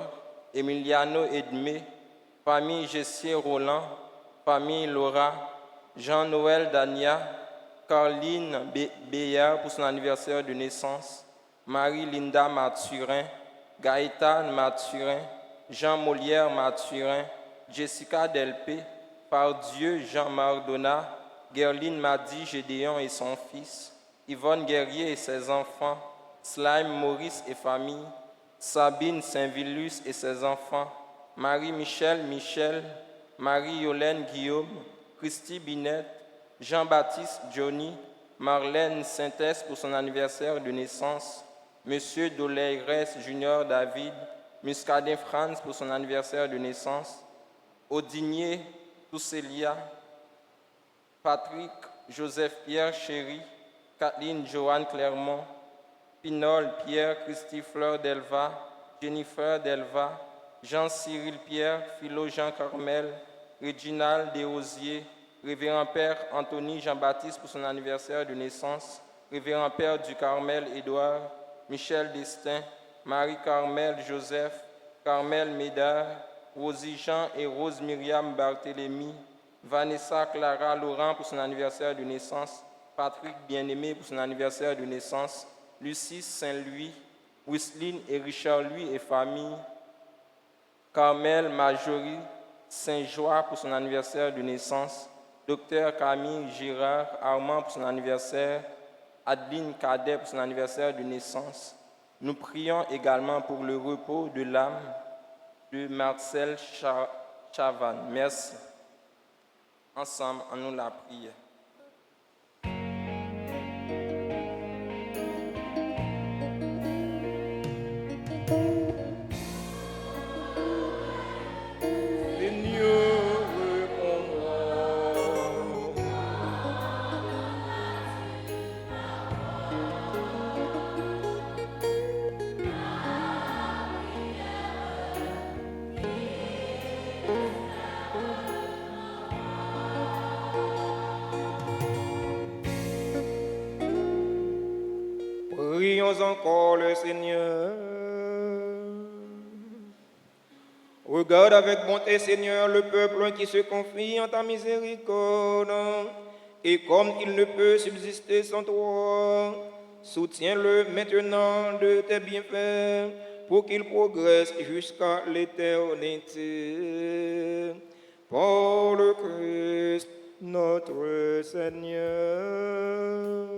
Emiliano Edmé, famille Gessier Roland, famille Laura, Jean-Noël Dania, Carline Béard pour son anniversaire de naissance, Marie-Linda Mathurin, Gaëtan Mathurin, Jean Molière Mathurin, Jessica Delpé, Pardieu Jean Mardonna, Gerline Madi Gédéon et son fils, Yvonne Guerrier et ses enfants, Slime Maurice et famille, Sabine Saint-Villus et ses enfants, Marie-Michel Michel, Marie-Yolène Guillaume, Christy Binette, Jean-Baptiste Johnny, Marlène Sintès pour son anniversaire de naissance, Monsieur Doleyres Junior David, Muscadin Franz pour son anniversaire de naissance, Audigné Tousselia, Patrick Joseph Pierre Chéry, Kathleen Joanne Clermont, Pinol Pierre Christy Fleur Delva, Jennifer Delva, Jean-Cyril Pierre, Philo Jean Carmel, Réginald Desosiers, Révérend Père Anthony Jean-Baptiste pour son anniversaire de naissance, Révérend Père du Carmel Édouard, Michel Destin, Marie-Carmel Joseph, Carmel Médard, Rosie Jean et Rose Myriam Barthélémy, Vanessa Clara Laurent pour son anniversaire de naissance, Patrick Bien-Aimé pour son anniversaire de naissance, Lucie Saint-Louis, Wisseline et Richard Louis et famille, Carmel Majorie Saint-Joie pour son anniversaire de naissance, Docteur Camille Girard Armand pour son anniversaire, Adeline Cadet pour son anniversaire de naissance. Nous prions également pour le repos de l'âme de Marcel Chavan. Merci. Ensemble, en nous la prière. encore le Seigneur. Regarde avec bonté, Seigneur, le peuple qui se confie en ta miséricorde. Et comme il ne peut subsister sans toi, soutiens-le maintenant de tes bienfaits pour qu'il progresse jusqu'à l'éternité. Par le Christ, notre Seigneur.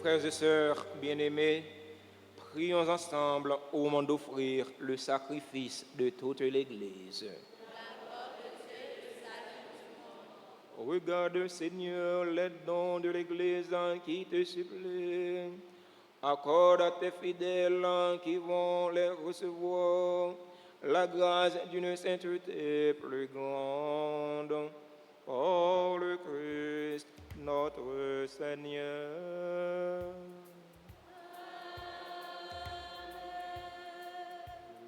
Frères et sœurs bien-aimés, prions ensemble au moment d'offrir le sacrifice de toute l'Église. Regarde, Seigneur, les dons de l'Église qui te supplient. Accorde à tes fidèles qui vont les recevoir la grâce d'une sainteté plus grande. Par le Christ, notre Seigneur.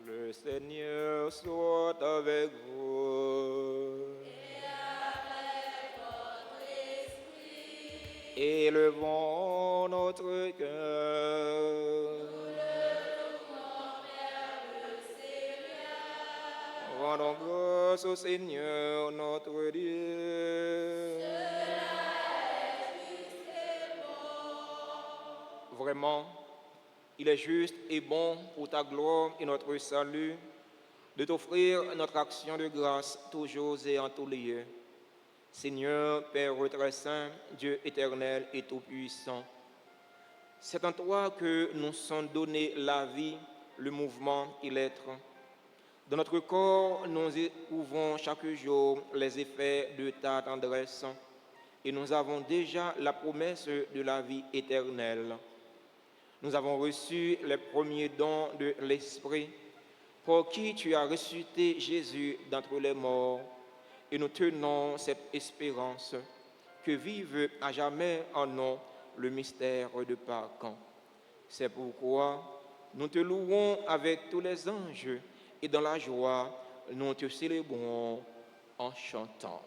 Le Seigneur soit avec vous. Élevons notre cœur. Rendons grâce au Seigneur notre Dieu. Vraiment, il est juste et bon pour ta gloire et notre salut de t'offrir notre action de grâce toujours et en tous lieux. Seigneur, Père très saint, Dieu éternel et tout-puissant, C'est en toi que nous sont donnés la vie, le mouvement et l'être. Dans notre corps, nous éprouvons chaque jour les effets de ta tendresse et nous avons déjà la promesse de la vie éternelle. Nous avons reçu les premiers dons de l'Esprit, pour qui tu as ressuscité Jésus d'entre les morts, et nous tenons cette espérance que vive à jamais en nous le mystère de Pâques. C'est pourquoi nous te louons avec tous les anges, et dans la joie, nous te célébrons en chantant.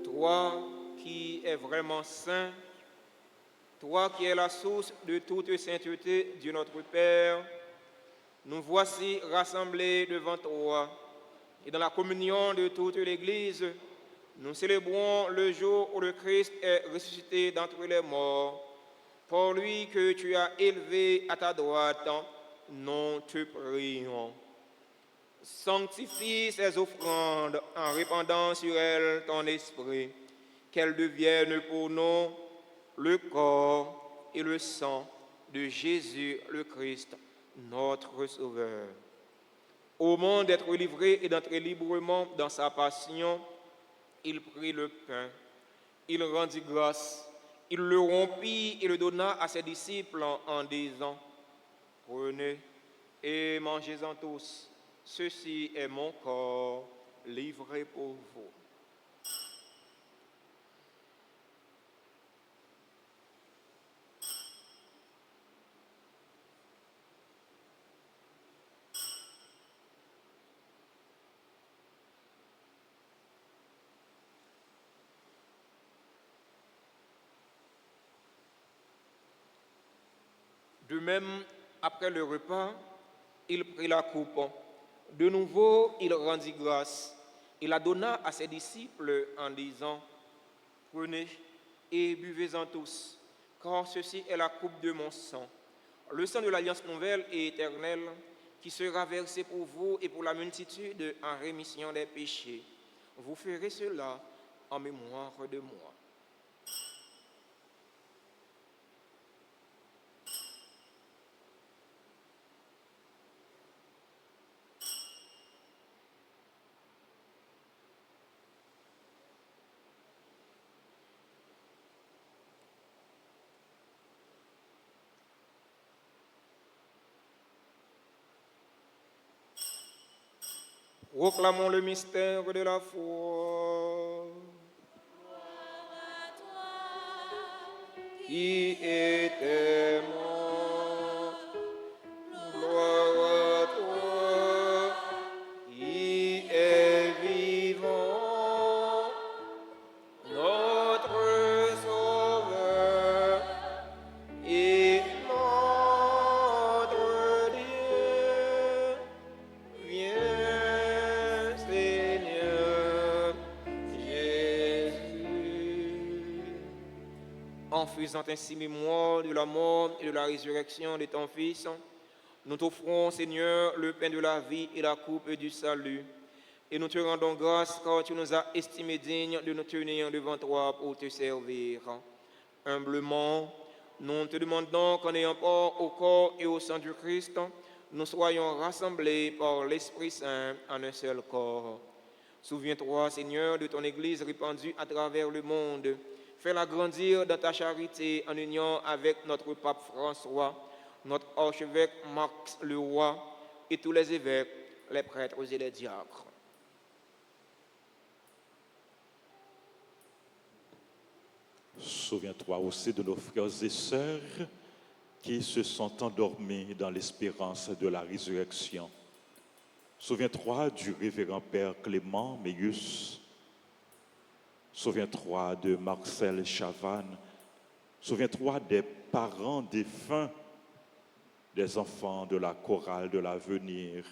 Toi qui es vraiment saint, toi qui es la source de toute sainteté, Dieu notre Père, nous voici rassemblés devant toi et dans la communion de toute l'Église, nous célébrons le jour où le Christ est ressuscité d'entre les morts. Pour lui que tu as élevé à ta droite, nous te prions. Sanctifie ces offrandes en répandant sur elles ton esprit, qu'elles deviennent pour nous le corps et le sang de Jésus le Christ, notre Sauveur. Au moment d'être livré et d'entrer librement dans sa passion, il prit le pain, il rendit grâce, il le rompit et le donna à ses disciples en disant : Prenez et mangez-en tous. Ceci est mon corps livré pour vous. De même, après le repas, il prit la coupe. De nouveau, il rendit grâce. Il la donna à ses disciples en disant : Prenez et buvez-en tous. car ceci est la coupe de mon sang, le sang de l'alliance nouvelle et éternelle, qui sera versé pour vous et pour la multitude en rémission des péchés. Vous ferez cela en mémoire de moi. Proclamons le mystère de la foi. Qui était mort, gloire à toi, qui est vivant, notre Sauveur et notre Dieu. Viens, Seigneur Jésus. En faisant ainsi mémoire de la mort et de la résurrection de ton Fils, nous t'offrons, Seigneur, le pain de la vie et la coupe du salut. Et nous te rendons grâce car tu nous as estimés dignes de nous tenir devant toi pour te servir. Humblement, nous te demandons qu'en ayant part au corps et au sang du Christ, nous soyons rassemblés par l'Esprit Saint en un seul corps. Souviens-toi, Seigneur, de ton Église répandue à travers le monde. Fais-la grandir dans ta charité en union avec notre pape François, notre archevêque Max le roi et tous les évêques, les prêtres et les diacres. Souviens-toi aussi de nos frères et sœurs qui se sont endormis dans l'espérance de la résurrection. Souviens-toi du révérend Père Clément Meillius. Souviens-toi de Marcel Chavannes. Souviens-toi des parents défunts, des enfants de la chorale de l'avenir.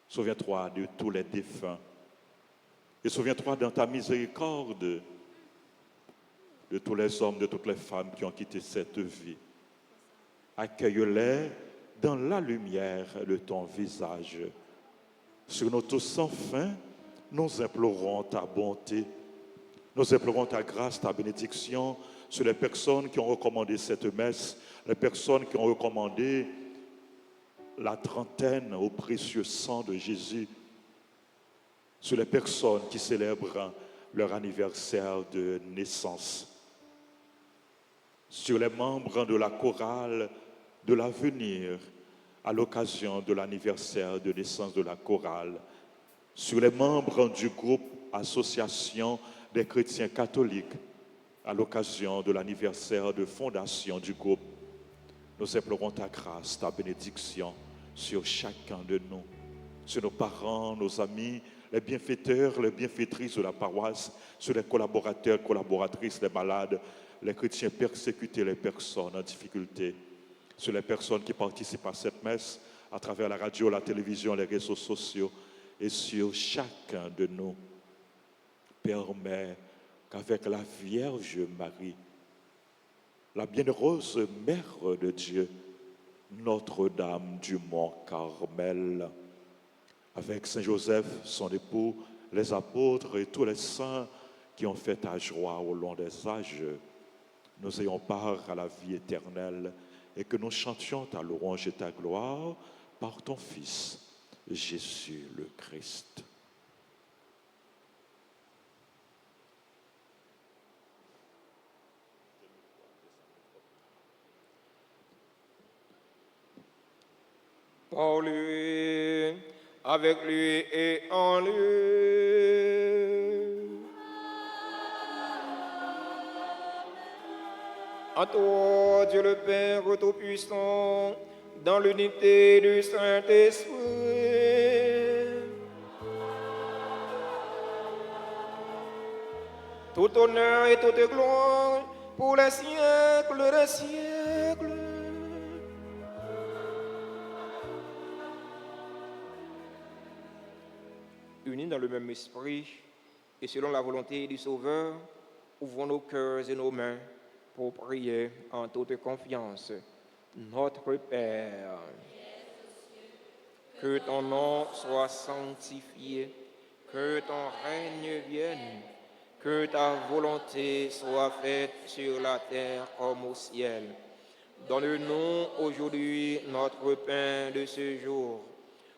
Souviens-toi de tous les défunts. Et souviens-toi dans ta miséricorde de tous les hommes, de toutes les femmes qui ont quitté cette vie. Accueille-les dans la lumière de ton visage. Sur nos tous sans fin, nous implorons ta bonté, nous implorons ta grâce, ta bénédiction sur les personnes qui ont recommandé cette messe, les personnes qui ont recommandé la trentaine au précieux sang de Jésus, sur les personnes qui célèbrent leur anniversaire de naissance, sur les membres de la chorale de l'avenir à l'occasion de l'anniversaire de naissance de la chorale, sur les membres du groupe Association des chrétiens catholiques à l'occasion de l'anniversaire de fondation du groupe. Nous implorons ta grâce, ta bénédiction sur chacun de nous, sur nos parents, nos amis, les bienfaiteurs, les bienfaitrices de la paroisse, sur les collaborateurs, collaboratrices, les malades, les chrétiens persécutés, les personnes en difficulté, sur les personnes qui participent à cette messe à travers la radio, la télévision, les réseaux sociaux, et sur chacun de nous. Permets qu'avec la Vierge Marie, la bienheureuse Mère de Dieu, Notre-Dame du Mont Carmel, avec Saint Joseph, son époux, les apôtres et tous les saints qui ont fait ta joie au long des âges, nous ayons part à la vie éternelle et que nous chantions ta louange et ta gloire par ton Fils, Jésus le Christ. Par lui, avec lui et en lui. À toi, Dieu le Père Tout-Puissant, dans l'unité du Saint-Esprit, tout honneur et toute gloire pour les siècles des siècles. Unis dans le même esprit et selon la volonté du Sauveur, ouvrons nos cœurs et nos mains pour prier en toute confiance. Notre Père, que ton nom soit sanctifié, que ton règne vienne, que ta volonté soit faite sur la terre comme au ciel. Donne-nous aujourd'hui notre pain de ce jour.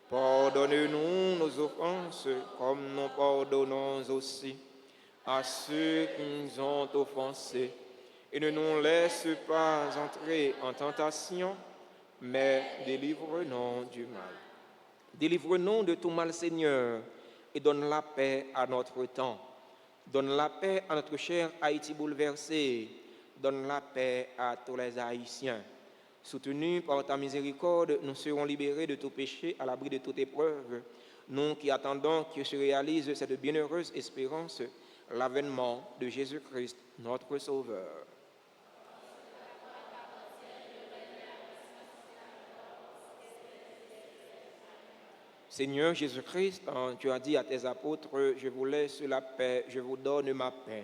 Pardonne-nous nos offenses comme nous pardonnons aussi à ceux qui nous ont offensés. Et ne nous laisse pas entrer en tentation, mais délivre-nous du mal. Délivre-nous de tout mal, Seigneur, et donne la paix à notre temps. Donne la paix à notre cher Haïti bouleversé. Donne la paix à tous les Haïtiens. Soutenus par ta miséricorde, nous serons libérés de tout péché, à l'abri de toute épreuve. Nous qui attendons que se réalise cette bienheureuse espérance, l'avènement de Jésus-Christ, notre Sauveur. Seigneur Jésus-Christ, tu as dit à tes apôtres, je vous laisse la paix, je vous donne ma paix.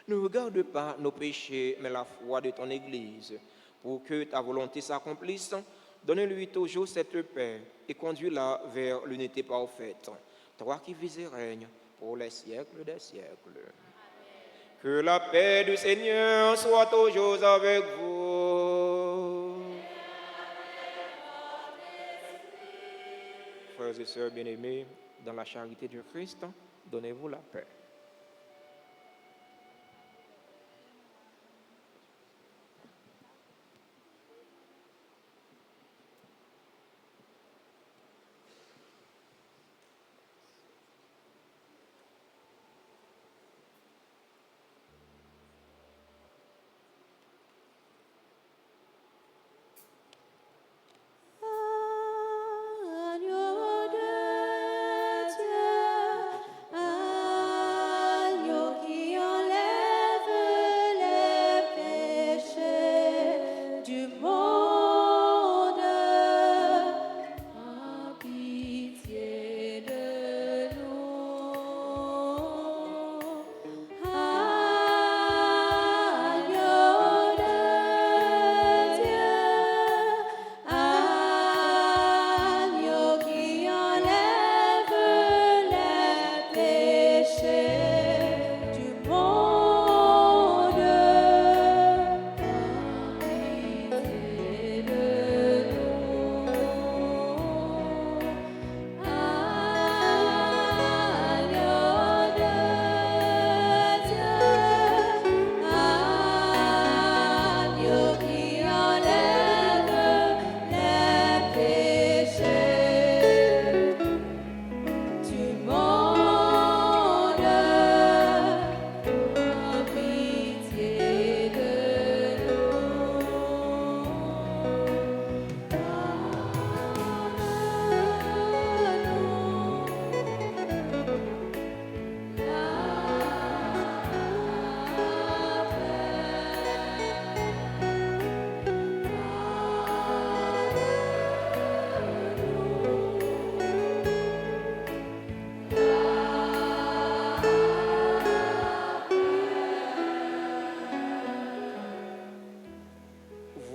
Ne regarde pas nos péchés, mais la foi de ton Église. Pour que ta volonté s'accomplisse, donne-lui toujours cette paix et conduis-la vers l'unité parfaite. Toi qui vis et règnes pour les siècles des siècles. Que la paix du Seigneur soit toujours avec vous. Frères et sœurs bien-aimés, dans la charité du Christ, donnez-vous la paix.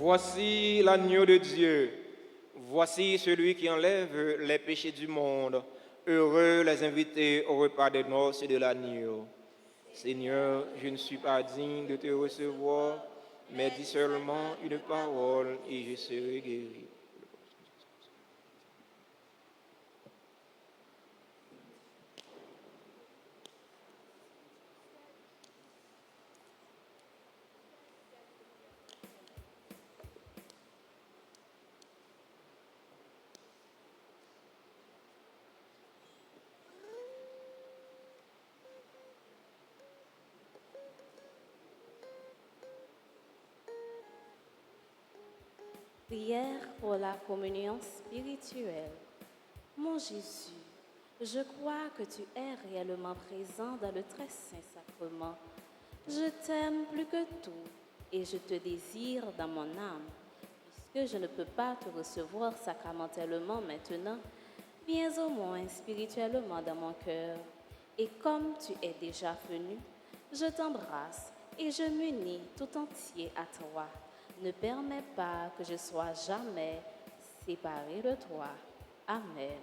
Voici l'agneau de Dieu. Voici celui qui enlève les péchés du monde. Heureux les invités au repas des noces et de l'agneau. Seigneur, je ne suis pas digne de te recevoir, mais dis seulement une parole et je serai guéri. Prière pour la communion spirituelle. Mon Jésus, je crois que tu es réellement présent dans le très saint sacrement. Je t'aime plus que tout et je te désire dans mon âme. Puisque je ne peux pas te recevoir sacramentellement maintenant, viens au moins spirituellement dans mon cœur. Et comme tu es déjà venu, je t'embrasse et je m'unis tout entier à toi. Ne permets pas que je sois jamais séparé de toi. Amen.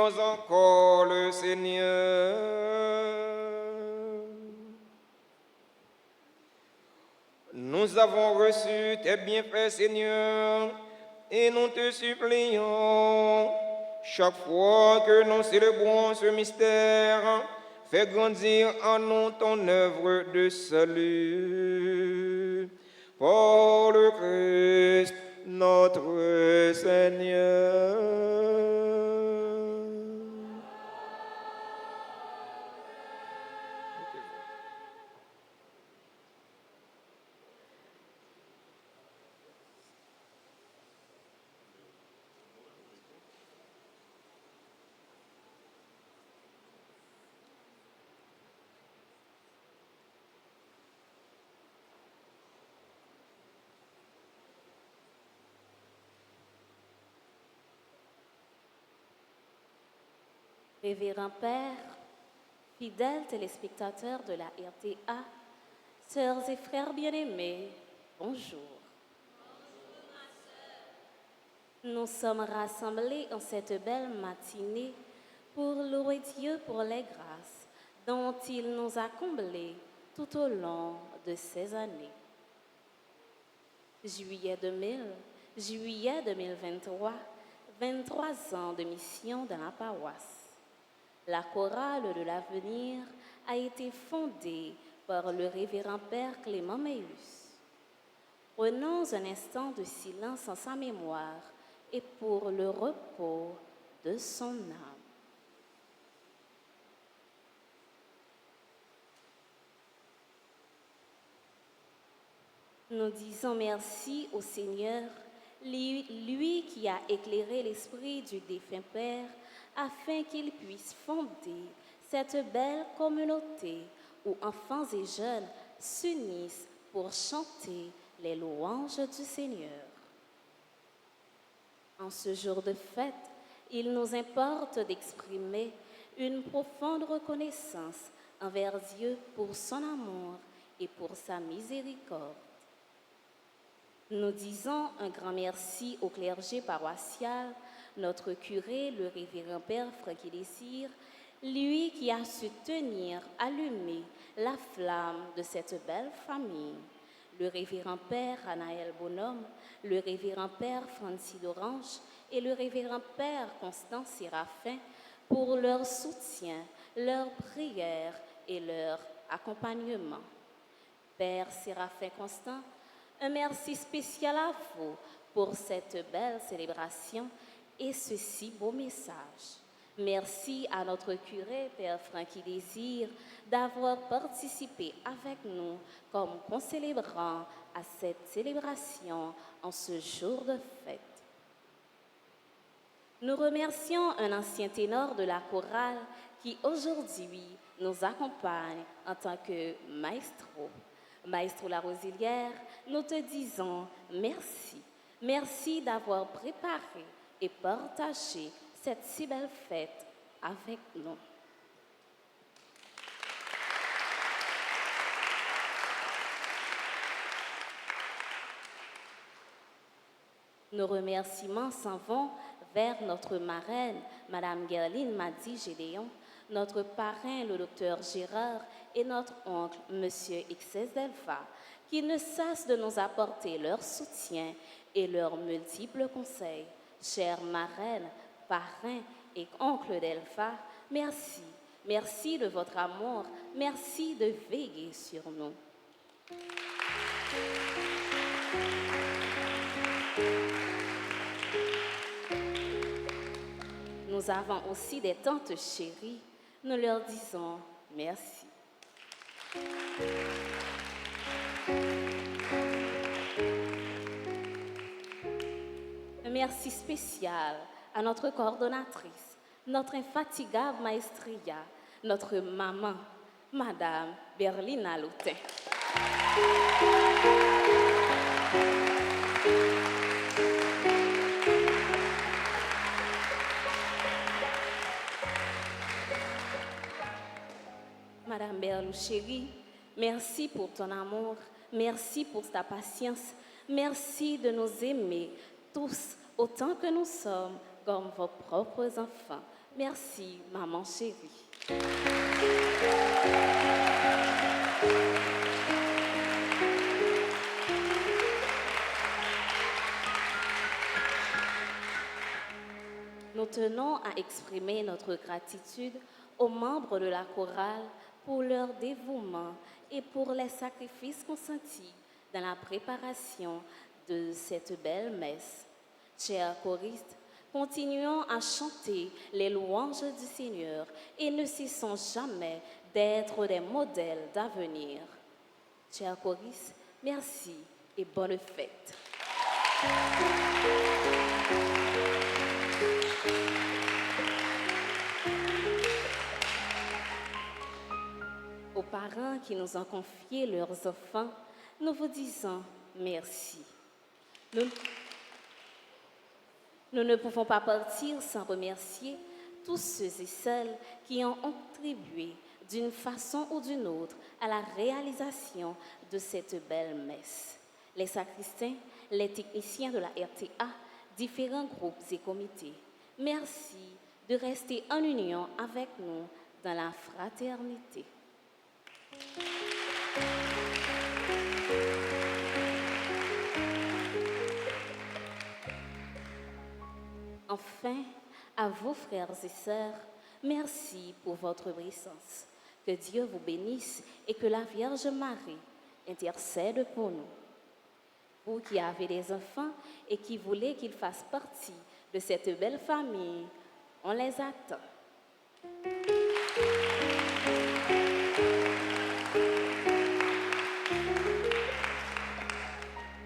Prions encore le Seigneur. Nous avons reçu tes bienfaits, Seigneur, et nous te supplions, chaque fois que nous célébrons ce mystère, fais grandir en nous ton œuvre de salut. Pour le Christ, notre Seigneur. Révérend Père, fidèles téléspectateurs de la RTA, sœurs et frères bien-aimés, bonjour. Nous sommes rassemblés en cette belle matinée pour louer Dieu pour les grâces dont il nous a comblés tout au long de ces années. Juillet 2000, juillet 2023, 23 ans de mission dans la paroisse. La chorale de l'avenir a été fondée par le révérend Père Clément Meillus. Prenons un instant de silence en sa mémoire et pour le repos de son âme. Nous disons merci au Seigneur, lui qui a éclairé l'esprit du défunt Père afin qu'il puisse fonder cette belle communauté où enfants et jeunes s'unissent pour chanter les louanges du Seigneur. En ce jour de fête, il nous importe d'exprimer une profonde reconnaissance envers Dieu pour son amour et pour sa miséricorde. Nous disons un grand merci au clergé paroissial, notre curé, le révérend Père Francky Désir, lui qui a su tenir allumée la flamme de cette belle famille, le révérend Père Anaël Bonhomme, le révérend Père Francis d'Orange et le révérend Père Constant Séraphin pour leur soutien, leur prière et leur accompagnement. Père Séraphin Constant, un merci spécial à vous pour cette belle célébration et ce si beau message. Merci à notre curé, Père Francky Désir, d'avoir participé avec nous comme concélébrant à cette célébration en ce jour de fête. Nous remercions un ancien ténor de la chorale qui aujourd'hui nous accompagne en tant que maestro. Maestro La Rosilière, nous te disons merci. Merci d'avoir préparé et partagé cette si belle fête avec nous. Nos remerciements s'en vont vers notre marraine, Madame Gerline Madi Gédéon, notre parrain, le docteur Gérard, et notre oncle, Monsieur Xes Delpha, qui ne cessent de nous apporter leur soutien et leurs multiples conseils. Chères marraines, parrains et oncles Delpha, merci. Merci de votre amour. Merci de veiller sur nous. Nous avons aussi des tantes chéries. Nous leur disons merci. Un merci spécial à notre coordonnatrice, notre infatigable maestria, notre maman, Madame Berlina Loutin. Madame Berlou chérie, merci pour ton amour, merci pour ta patience, merci de nous aimer tous autant que nous sommes comme vos propres enfants. Merci, maman chérie. Nous tenons à exprimer notre gratitude aux membres de la chorale pour leur dévouement et pour les sacrifices consentis dans la préparation de cette belle messe. Chers choristes, continuons à chanter les louanges du Seigneur et ne cessons jamais d'être des modèles d'avenir. Chers choristes, merci et bonne fête. Aux parents qui nous ont confié leurs enfants, nous vous disons merci. Nous ne pouvons pas partir sans remercier tous ceux et celles qui ont contribué d'une façon ou d'une autre à la réalisation de cette belle messe. Les sacristains, les techniciens de la RTA, différents groupes et comités. Merci de rester en union avec nous dans la fraternité. Enfin, à vous frères et sœurs, merci pour votre obéissance. Que Dieu vous bénisse et que la Vierge Marie intercède pour nous. Vous qui avez des enfants et qui voulez qu'ils fassent partie de cette belle famille, on les attend.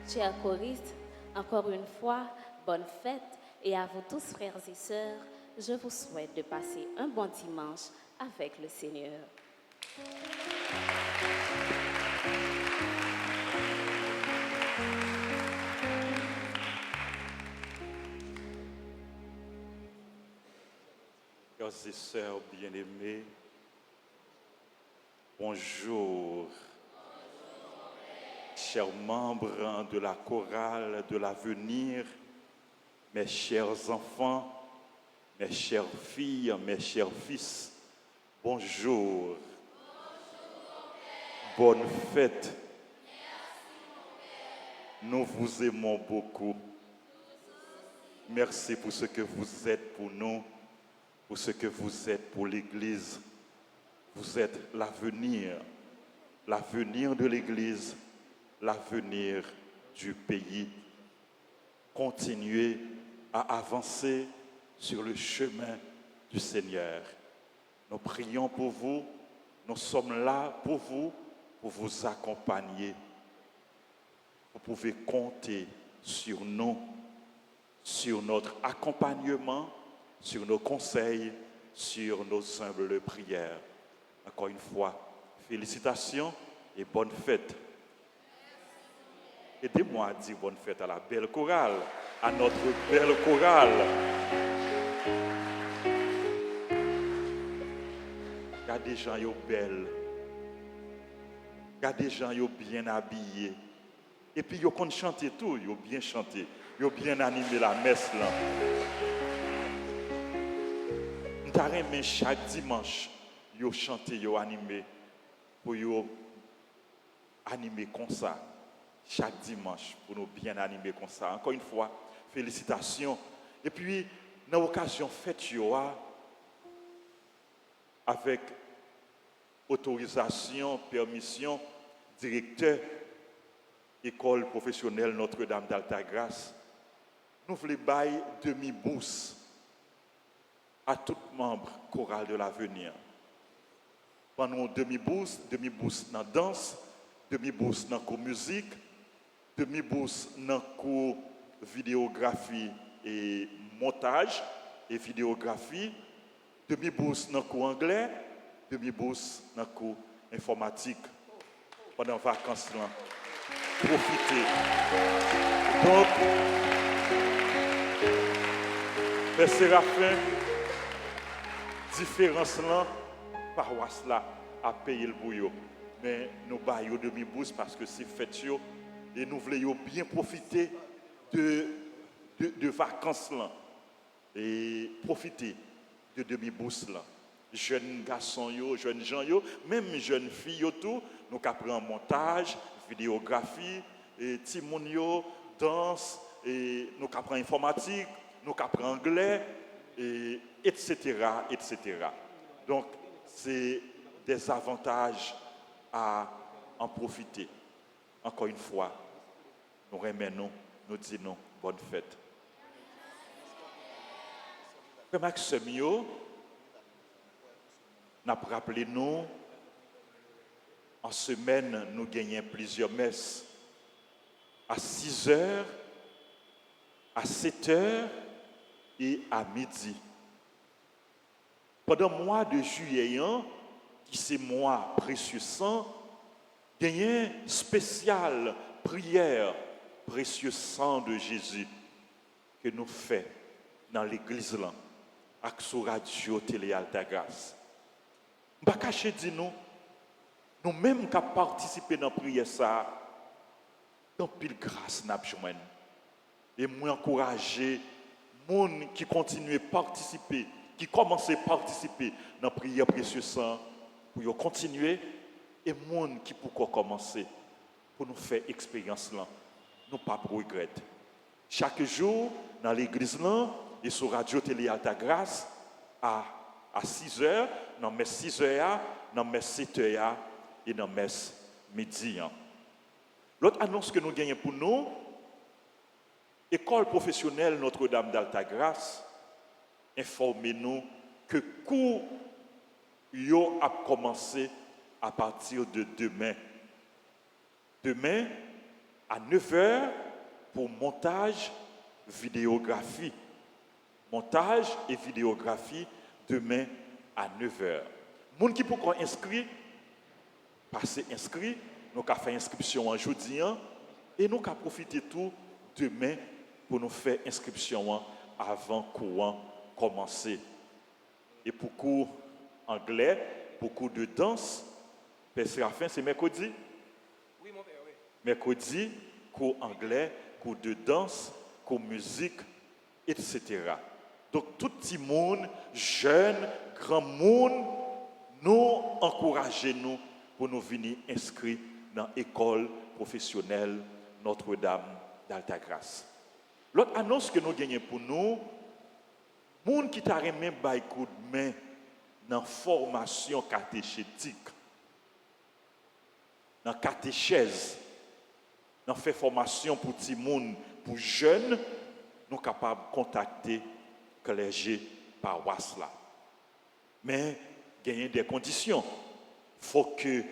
Chers choristes, encore une fois, bonne fête et à vous tous frères et sœurs, je vous souhaite de passer un bon dimanche avec le Seigneur. Frères et sœurs bien-aimés, bonjour. Chers membres de la chorale de l'avenir, mes chers enfants, mes chères filles, mes chers fils, bonjour. Bonne fête. Nous vous aimons beaucoup. Merci pour ce que vous êtes pour nous, pour ce que vous êtes pour l'Église. Vous êtes l'avenir de l'Église, l'avenir du pays. Continuez à avancer sur le chemin du Seigneur. Nous prions pour vous, nous sommes là pour vous accompagner. Vous pouvez compter sur nous, sur notre accompagnement, sur nos conseils, sur nos humbles prières. Encore une fois, félicitations et bonne fête. Aidez-moi à dire bonne fête à la belle chorale, à notre belle chorale. Il y a des gens qui sont belles. Il y a des gens qui sont bien habillés. Et puis, ils ont chanté tout, ils ont bien chanté. Ils ont bien animé la messe là. Nous avons chaque dimanche, ils ont chanté, ils ont animé. Pour ils animer comme ça. Chaque dimanche, pour nous bien animer comme ça. Encore une fois, félicitations. Et puis, dans l'occasion fête, avec autorisation, permission, directeur, école professionnelle Notre-Dame d'Altagrace, nous voulons bailler demi-bourse à tout membre choral de l'avenir. Pendant demi-bourse dans la danse, demi-bourse dans la musique, demi-bourse dans la vidéographie et montage et vidéographie, demi-bourse dans le anglais, demi-bourse dans le informatique pendant les vacances. Profitez. Donc, les séraphins, différence là, paroisse là, à payer le bouillot. Mais nous baillons demi-bourse parce que c'est fête et nous voulons bien profiter de vacances là. Et profiter de demi-bourse là. Jeunes garçons, jeunes gens, même jeunes filles, tout, nous apprenons montage, vidéographie, et timoun danse, et nous apprenons informatique, nous apprenons anglais, et etc., etc. Donc, c'est des avantages à en profiter. Encore une fois, nous remercions, nous disons bonne fête. Frère Maxime, nous avons rappelé nous, en semaine, nous gagnons plusieurs messes. À 6h, à 7h et à midi. Pendant le mois de juillet, qui c'est mois précieux sang, gagnons spécial prière précieux sang de Jésus que nous faisons dans l'église là, avec sur radio télé Alta Grâce. Je ne vais pas cacher de nous mêmes qui avons participé dans la prière ça, dans pile grâce n'a besoin. Et moi encourager les gens qui continuent à participer, qui commencent à participer dans la prière précieux sang, pour continuer, et les gens qui pourquoi commencer, pour nous faire expérience là, nous pas pour regret. Chaque jour, dans l'église là, et sur Radio Télé Alta Grâce, à 6h, dans mes 6h, dans mes 7h et dans mes midi. L'autre annonce que nous gagnons pour nous, École professionnelle Notre-Dame d'Alta Grâce, informez-nous que cours a commencé à partir de demain. Demain, à 9h, pour montage, vidéographie. Montage et vidéographie, demain à 9h. Les gens qui pourquoi inscrit, passez inscrit, nous avons fait inscription en jeudi et nous avons profité tout demain pour nous faire inscription avant courant commencer. Et pour cours anglais, pour cours de danse, Père Séraphin, c'est mercredi? Oui, mon père, oui. Mercredi, cours anglais, cours de danse, cours musique, etc. Donc tout petit monde, jeune, grand monde, nous encourageons pour nous venir inscrire dans l'école professionnelle Notre-Dame d'Alta Grâce. L'autre annonce que nous gagnons pour nous, les gens qui t'a remis un coup de main dans la formation catéchétique, dans la catéchèse, dans la formation pour les gens, pour les jeunes, nous sommes capables de contacter le clergé paroisse là. Mais il y a des conditions. Il faut que les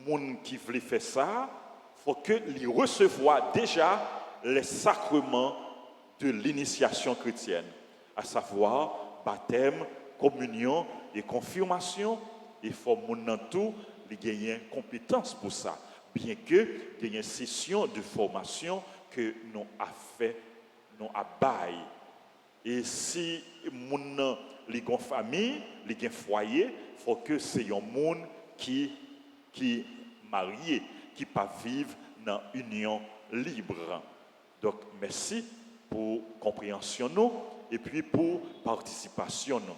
gens qui veulent faire ça, il faut qu'ils reçoivent déjà les sacrements de l'initiation chrétienne, à savoir baptême, communion et confirmation. Il faut que tout les ait compétence pour ça, bien que il y ait une session de formation que nous avons fait, nous avons bail. Et si mon les gens famille, les gens foyer, il faut que c'est un monde qui marié, qui pas vivre dans union libre. Donc merci pour compréhension nous et puis pour participation nous.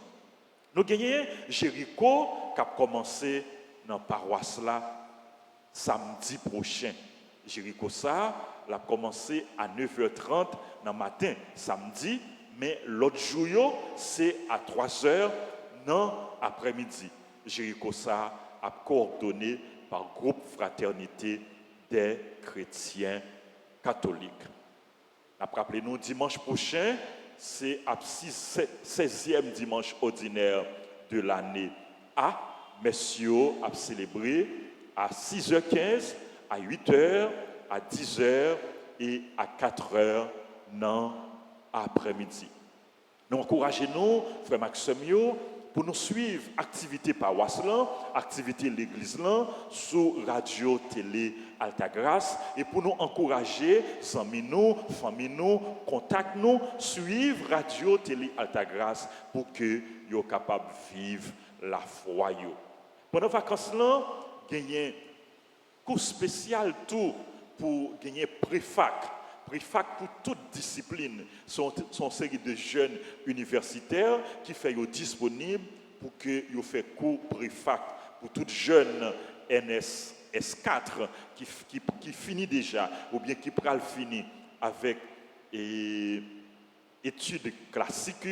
Nous gagnons Jéricho qui a commencé dans la paroisse là samedi prochain. Jéricho ça l'a commencé à 9h30 dans le matin samedi, mais l'autre jour c'est à 3h dans l'après-midi. Jéricho ça a coordonné par groupe Fraternité des chrétiens catholiques. Rappelez-nous, dimanche prochain, c'est à 16e dimanche ordinaire de l'année A. Messieurs a célébré à 6h15, à 8h, à 10h et à 4h dans l'après-midi. Nous encourageons, frère Maxime, pour nous suivre activité paroisse là, activité l'église là, sur radio, télé, Alta Grâce, et pour nous encourager, amis nous, famille nous, contact nous, suivre radio, télé, Alta Grâce pour que vous soyez capables de vivre la foi. Pendant les vacances là, il y a un cours spécial tout pour gagner préfac Prifac pour toute discipline, sont une série de jeunes universitaires qui fait disponible pour que vous fait cours Prifac pour toutes jeunes NS S4 qui finit déjà ou bien qui pral fini avec études classiques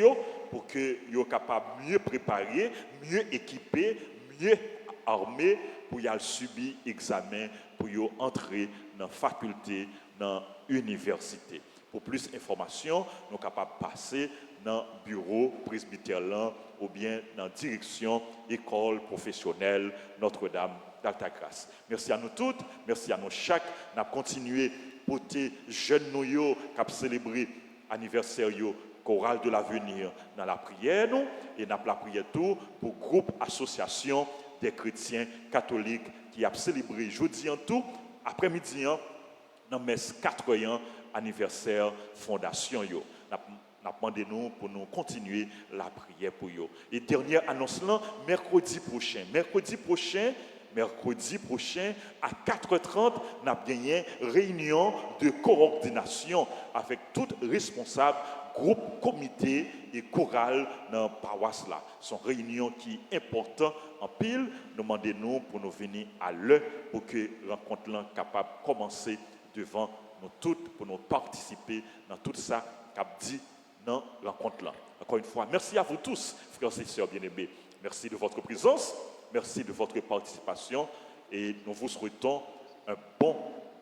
pour que vous soyez capable de mieux préparer, mieux équiper, mieux armé pour y aller subir examen pour y entrer dans la faculté, dans l'université. Pour plus d'informations, nous sommes capables de passer dans le bureau presbytérien ou bien dans la direction école professionnelle Notre-Dame d'Altagrace. Merci à nous toutes, merci à nous chaque. Nous avons continué pour les jeunes nous qui ont célébré l'anniversaire chorale de l'avenir dans la prière nous et dans la prière tout pour groupe association des chrétiens catholiques qui a célébré jeudi en tout après-midi dans mes 4 ans anniversaire fondation yo. N'a demandé nous pour nous continuer la prière pour yo. Et dernière annonce là mercredi prochain à 4h30 nous avons gagné réunion de coordination avec tout responsable groupe, comité et chorale dans la paroisse là. C'est une réunion qui est importante en pile. Nous demandons pour nous venir à l'heure pour que la rencontre là capable de commencer devant nous toutes pour nous participer dans tout ça qu'a dit dans la rencontre là. Encore une fois, merci à vous tous, frères et sœurs bien-aimés. Merci de votre présence, merci de votre participation et nous vous souhaitons un bon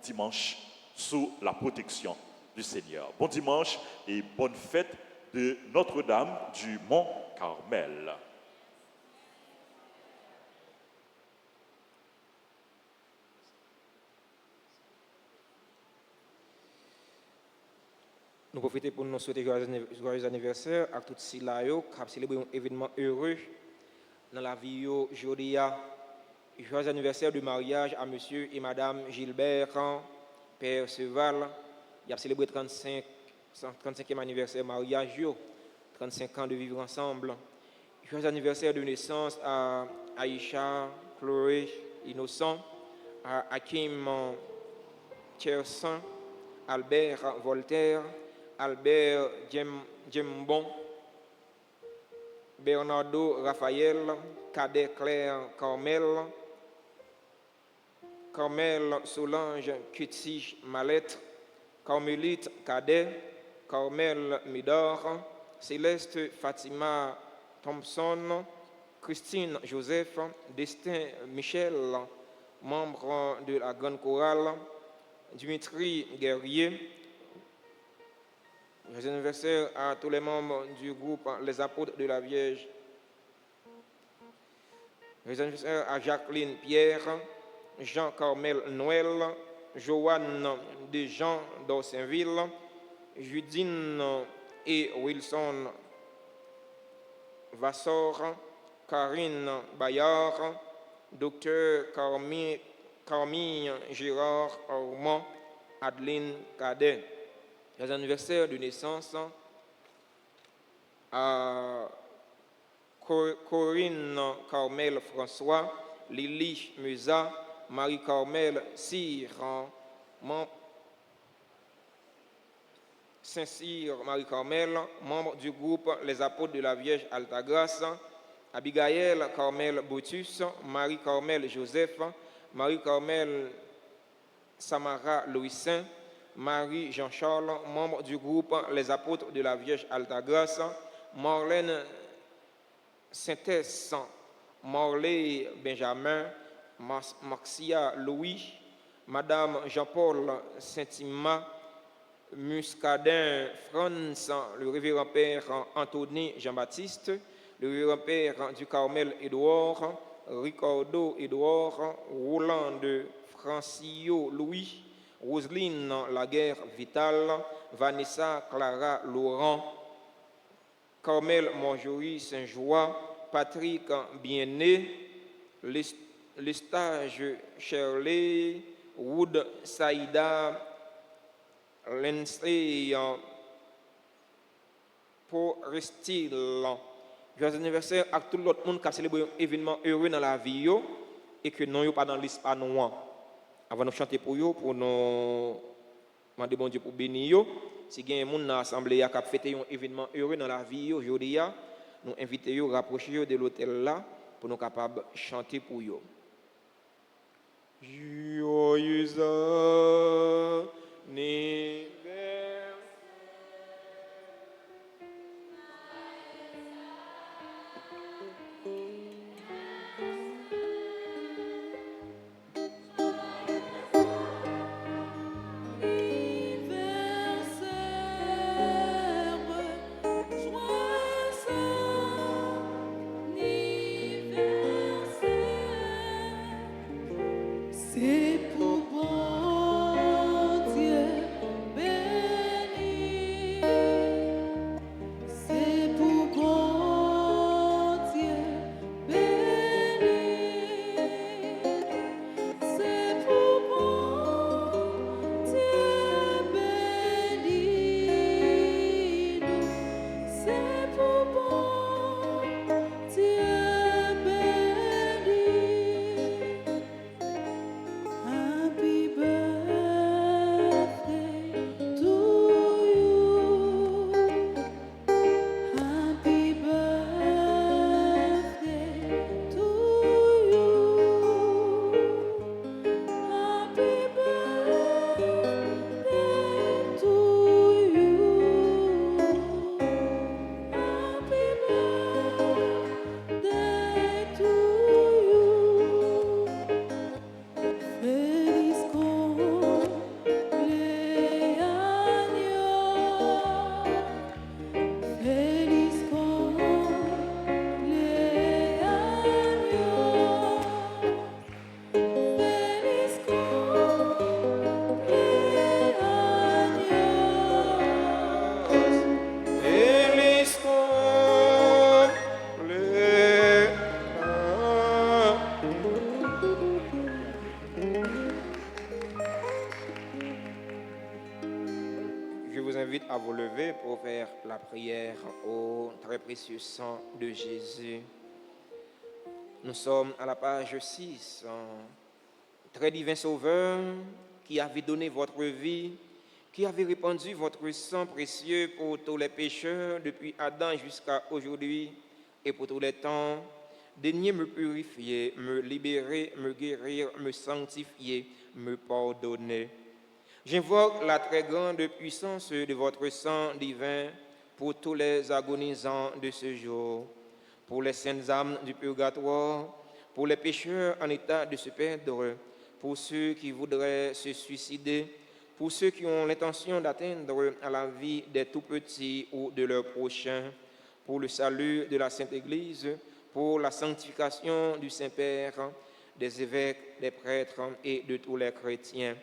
dimanche sous la protection du Seigneur. Bon dimanche et bonne fête de Notre-Dame du Mont-Carmel. Nous profitons pour nous souhaiter joyeux anniversaire à tous ceux qui ont célébré un événement heureux dans la vie aujourd'hui. Joyeux anniversaire de mariage à monsieur et madame Gilbert Perceval. Il a célébré 35e anniversaire de mariage, 35 ans de vivre ensemble. Joyeux anniversaire de naissance à Aïcha, Chloé, Innocent, à Hakim Tiersin, Albert Voltaire, Albert Djembon, Bernardo Raphaël, Cadet Claire Carmel, Carmel Solange Kutsi Malette, Carmélite Cadet, Carmel Midor, Céleste Fatima Thompson, Christine Joseph, Destin Michel, membre de la Grande Chorale, Dimitri Guerrier. Joyeux anniversaire à tous les membres du groupe Les Apôtres de la Vierge. Joyeux anniversaire à Jacqueline Pierre, Jean-Carmel Noël, Joanne de Jean d'Orsainville, Judine et Wilson Vassor, Karine Bayard, Docteur Carmille Gérard Ormand, Adeline Cadet. Les anniversaires de naissance à Corinne Carmel François, Lily Musa, Marie-Carmel Cyr, Saint-Cyr Marie-Carmel, membre du groupe Les Apôtres de la Vierge Altagrace, Abigail Carmel Botus, Marie-Carmel Joseph, Marie-Carmel Samara Louis-Saint, Marie Jean-Charles, membre du groupe Les Apôtres de la Vierge Altagrace, Marlène Saintès, Morley Benjamin, Marcia Louis, Madame Jean-Paul Saint-Ima, Muscadin Franz, le révérend père Anthony Jean-Baptiste, le révérend père du Carmel Édouard, Ricardo Édouard, Roland Francio Louis, Roselyne Laguerre Vital, Vanessa Clara Laurent, Carmel Marjorie Saint-Joie, Patrick Bien-Né, Lestage Shirley, Wood Saïda, Lindsay Porestil. Joyeux anniversaire à tout l'autre monde qui a célébré un événement heureux dans la vie et que nous pas dans l'histoire noire. Avant de chanter pour nous Demandez bon Dieu pour bénir yo. Si il y a un monde dans l'assemblée qui a fêté un événement heureux dans la vie aujourd'hui, nous invitons yo rapprocher yo de l'hôtel là pour nous capables de chanter pour yo. Joyeux anniversaire. C'est pour bon Dieu béni. C'est pour bon Dieu béni. C'est pour bon Dieu béni. C'est pour bon Dieu béni. Happy birthday to you. Happy birthday to you. Happy birthday to you. Happy birthday to you. Feliz cumpleaños, feliz cumpleaños, feliz cumpleaños. Feliz Je vous invite à vous lever pour faire la prière au très précieux sang de Jésus. Nous sommes à la page 6. Très divin Sauveur, qui avez donné votre vie, qui avez répandu votre sang précieux pour tous les pécheurs depuis Adam jusqu'à aujourd'hui et pour tous les temps, daignez me purifier, me libérer, me guérir, me sanctifier, me pardonner. J'invoque la très grande puissance de votre sang divin pour tous les agonisants de ce jour, pour les saintes âmes du purgatoire, pour les pécheurs en état de se perdre, pour ceux qui voudraient se suicider, pour ceux qui ont l'intention d'atteindre à la vie des tout-petits ou de leurs prochains, pour le salut de la Sainte Église, pour la sanctification du Saint-Père, des évêques, des prêtres et de tous les chrétiens.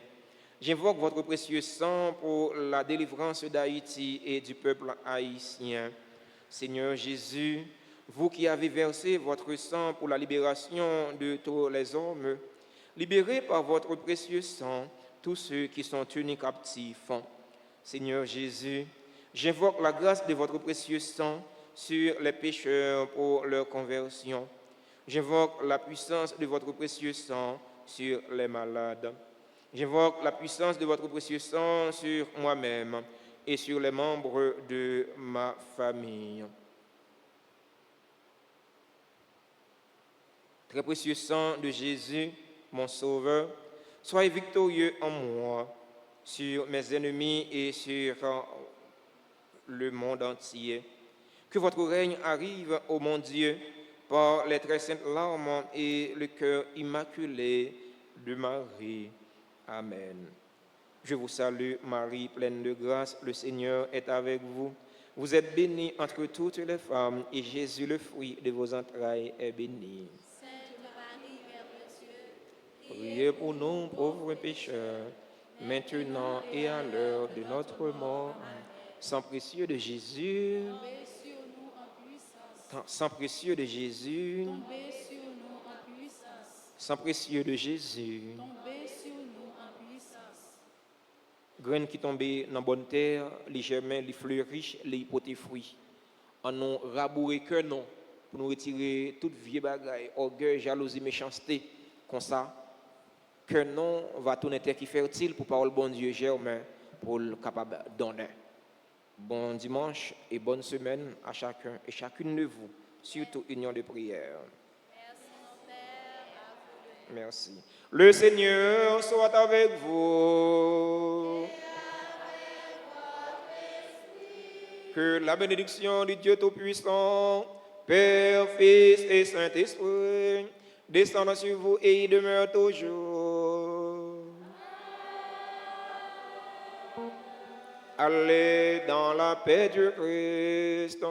J'invoque votre précieux sang pour la délivrance d'Haïti et du peuple haïtien. Seigneur Jésus, vous qui avez versé votre sang pour la libération de tous les hommes, libérez par votre précieux sang tous ceux qui sont tenus captifs. Seigneur Jésus, j'invoque la grâce de votre précieux sang sur les pécheurs pour leur conversion. J'invoque la puissance de votre précieux sang sur les malades. J'invoque la puissance de votre précieux sang sur moi-même et sur les membres de ma famille. Très précieux sang de Jésus, mon Sauveur, soyez victorieux en moi, sur mes ennemis et sur le monde entier. Que votre règne arrive, ô mon Dieu, par les très saintes larmes et le cœur immaculé de Marie. Amen. Je vous salue, Marie, pleine de grâce, le Seigneur est avec vous. Vous êtes bénie entre toutes les femmes, et Jésus, le fruit de vos entrailles, est béni. Sainte Marie, Mère de Dieu, Priez pour nous, pauvres pécheurs, maintenant et à l'heure de notre mort. Sang précieux de Jésus, tombez sur nous en puissance. sang précieux de Jésus, Tombez sur nous en puissance. sang précieux de Jésus. Tombez sur nous en puissance. Graines qui tombent dans la bonne terre, les germains, les fleurissent, les portent fruits. En nous rabourer que non, pour nous retirer toute vieille bagaille, orgueil, jalousie, méchanceté, comme ça, que non va tourner terre qui fertile pour parole bon Dieu germain, pour le capable de donner. Bon dimanche et bonne semaine à chacun et chacune de vous, surtout union de prière. Merci. Le Seigneur soit avec vous. Que la bénédiction du Dieu Tout-Puissant, Père, Fils et Saint-Esprit, descende sur vous et y demeure toujours. Allez dans la paix du Christ.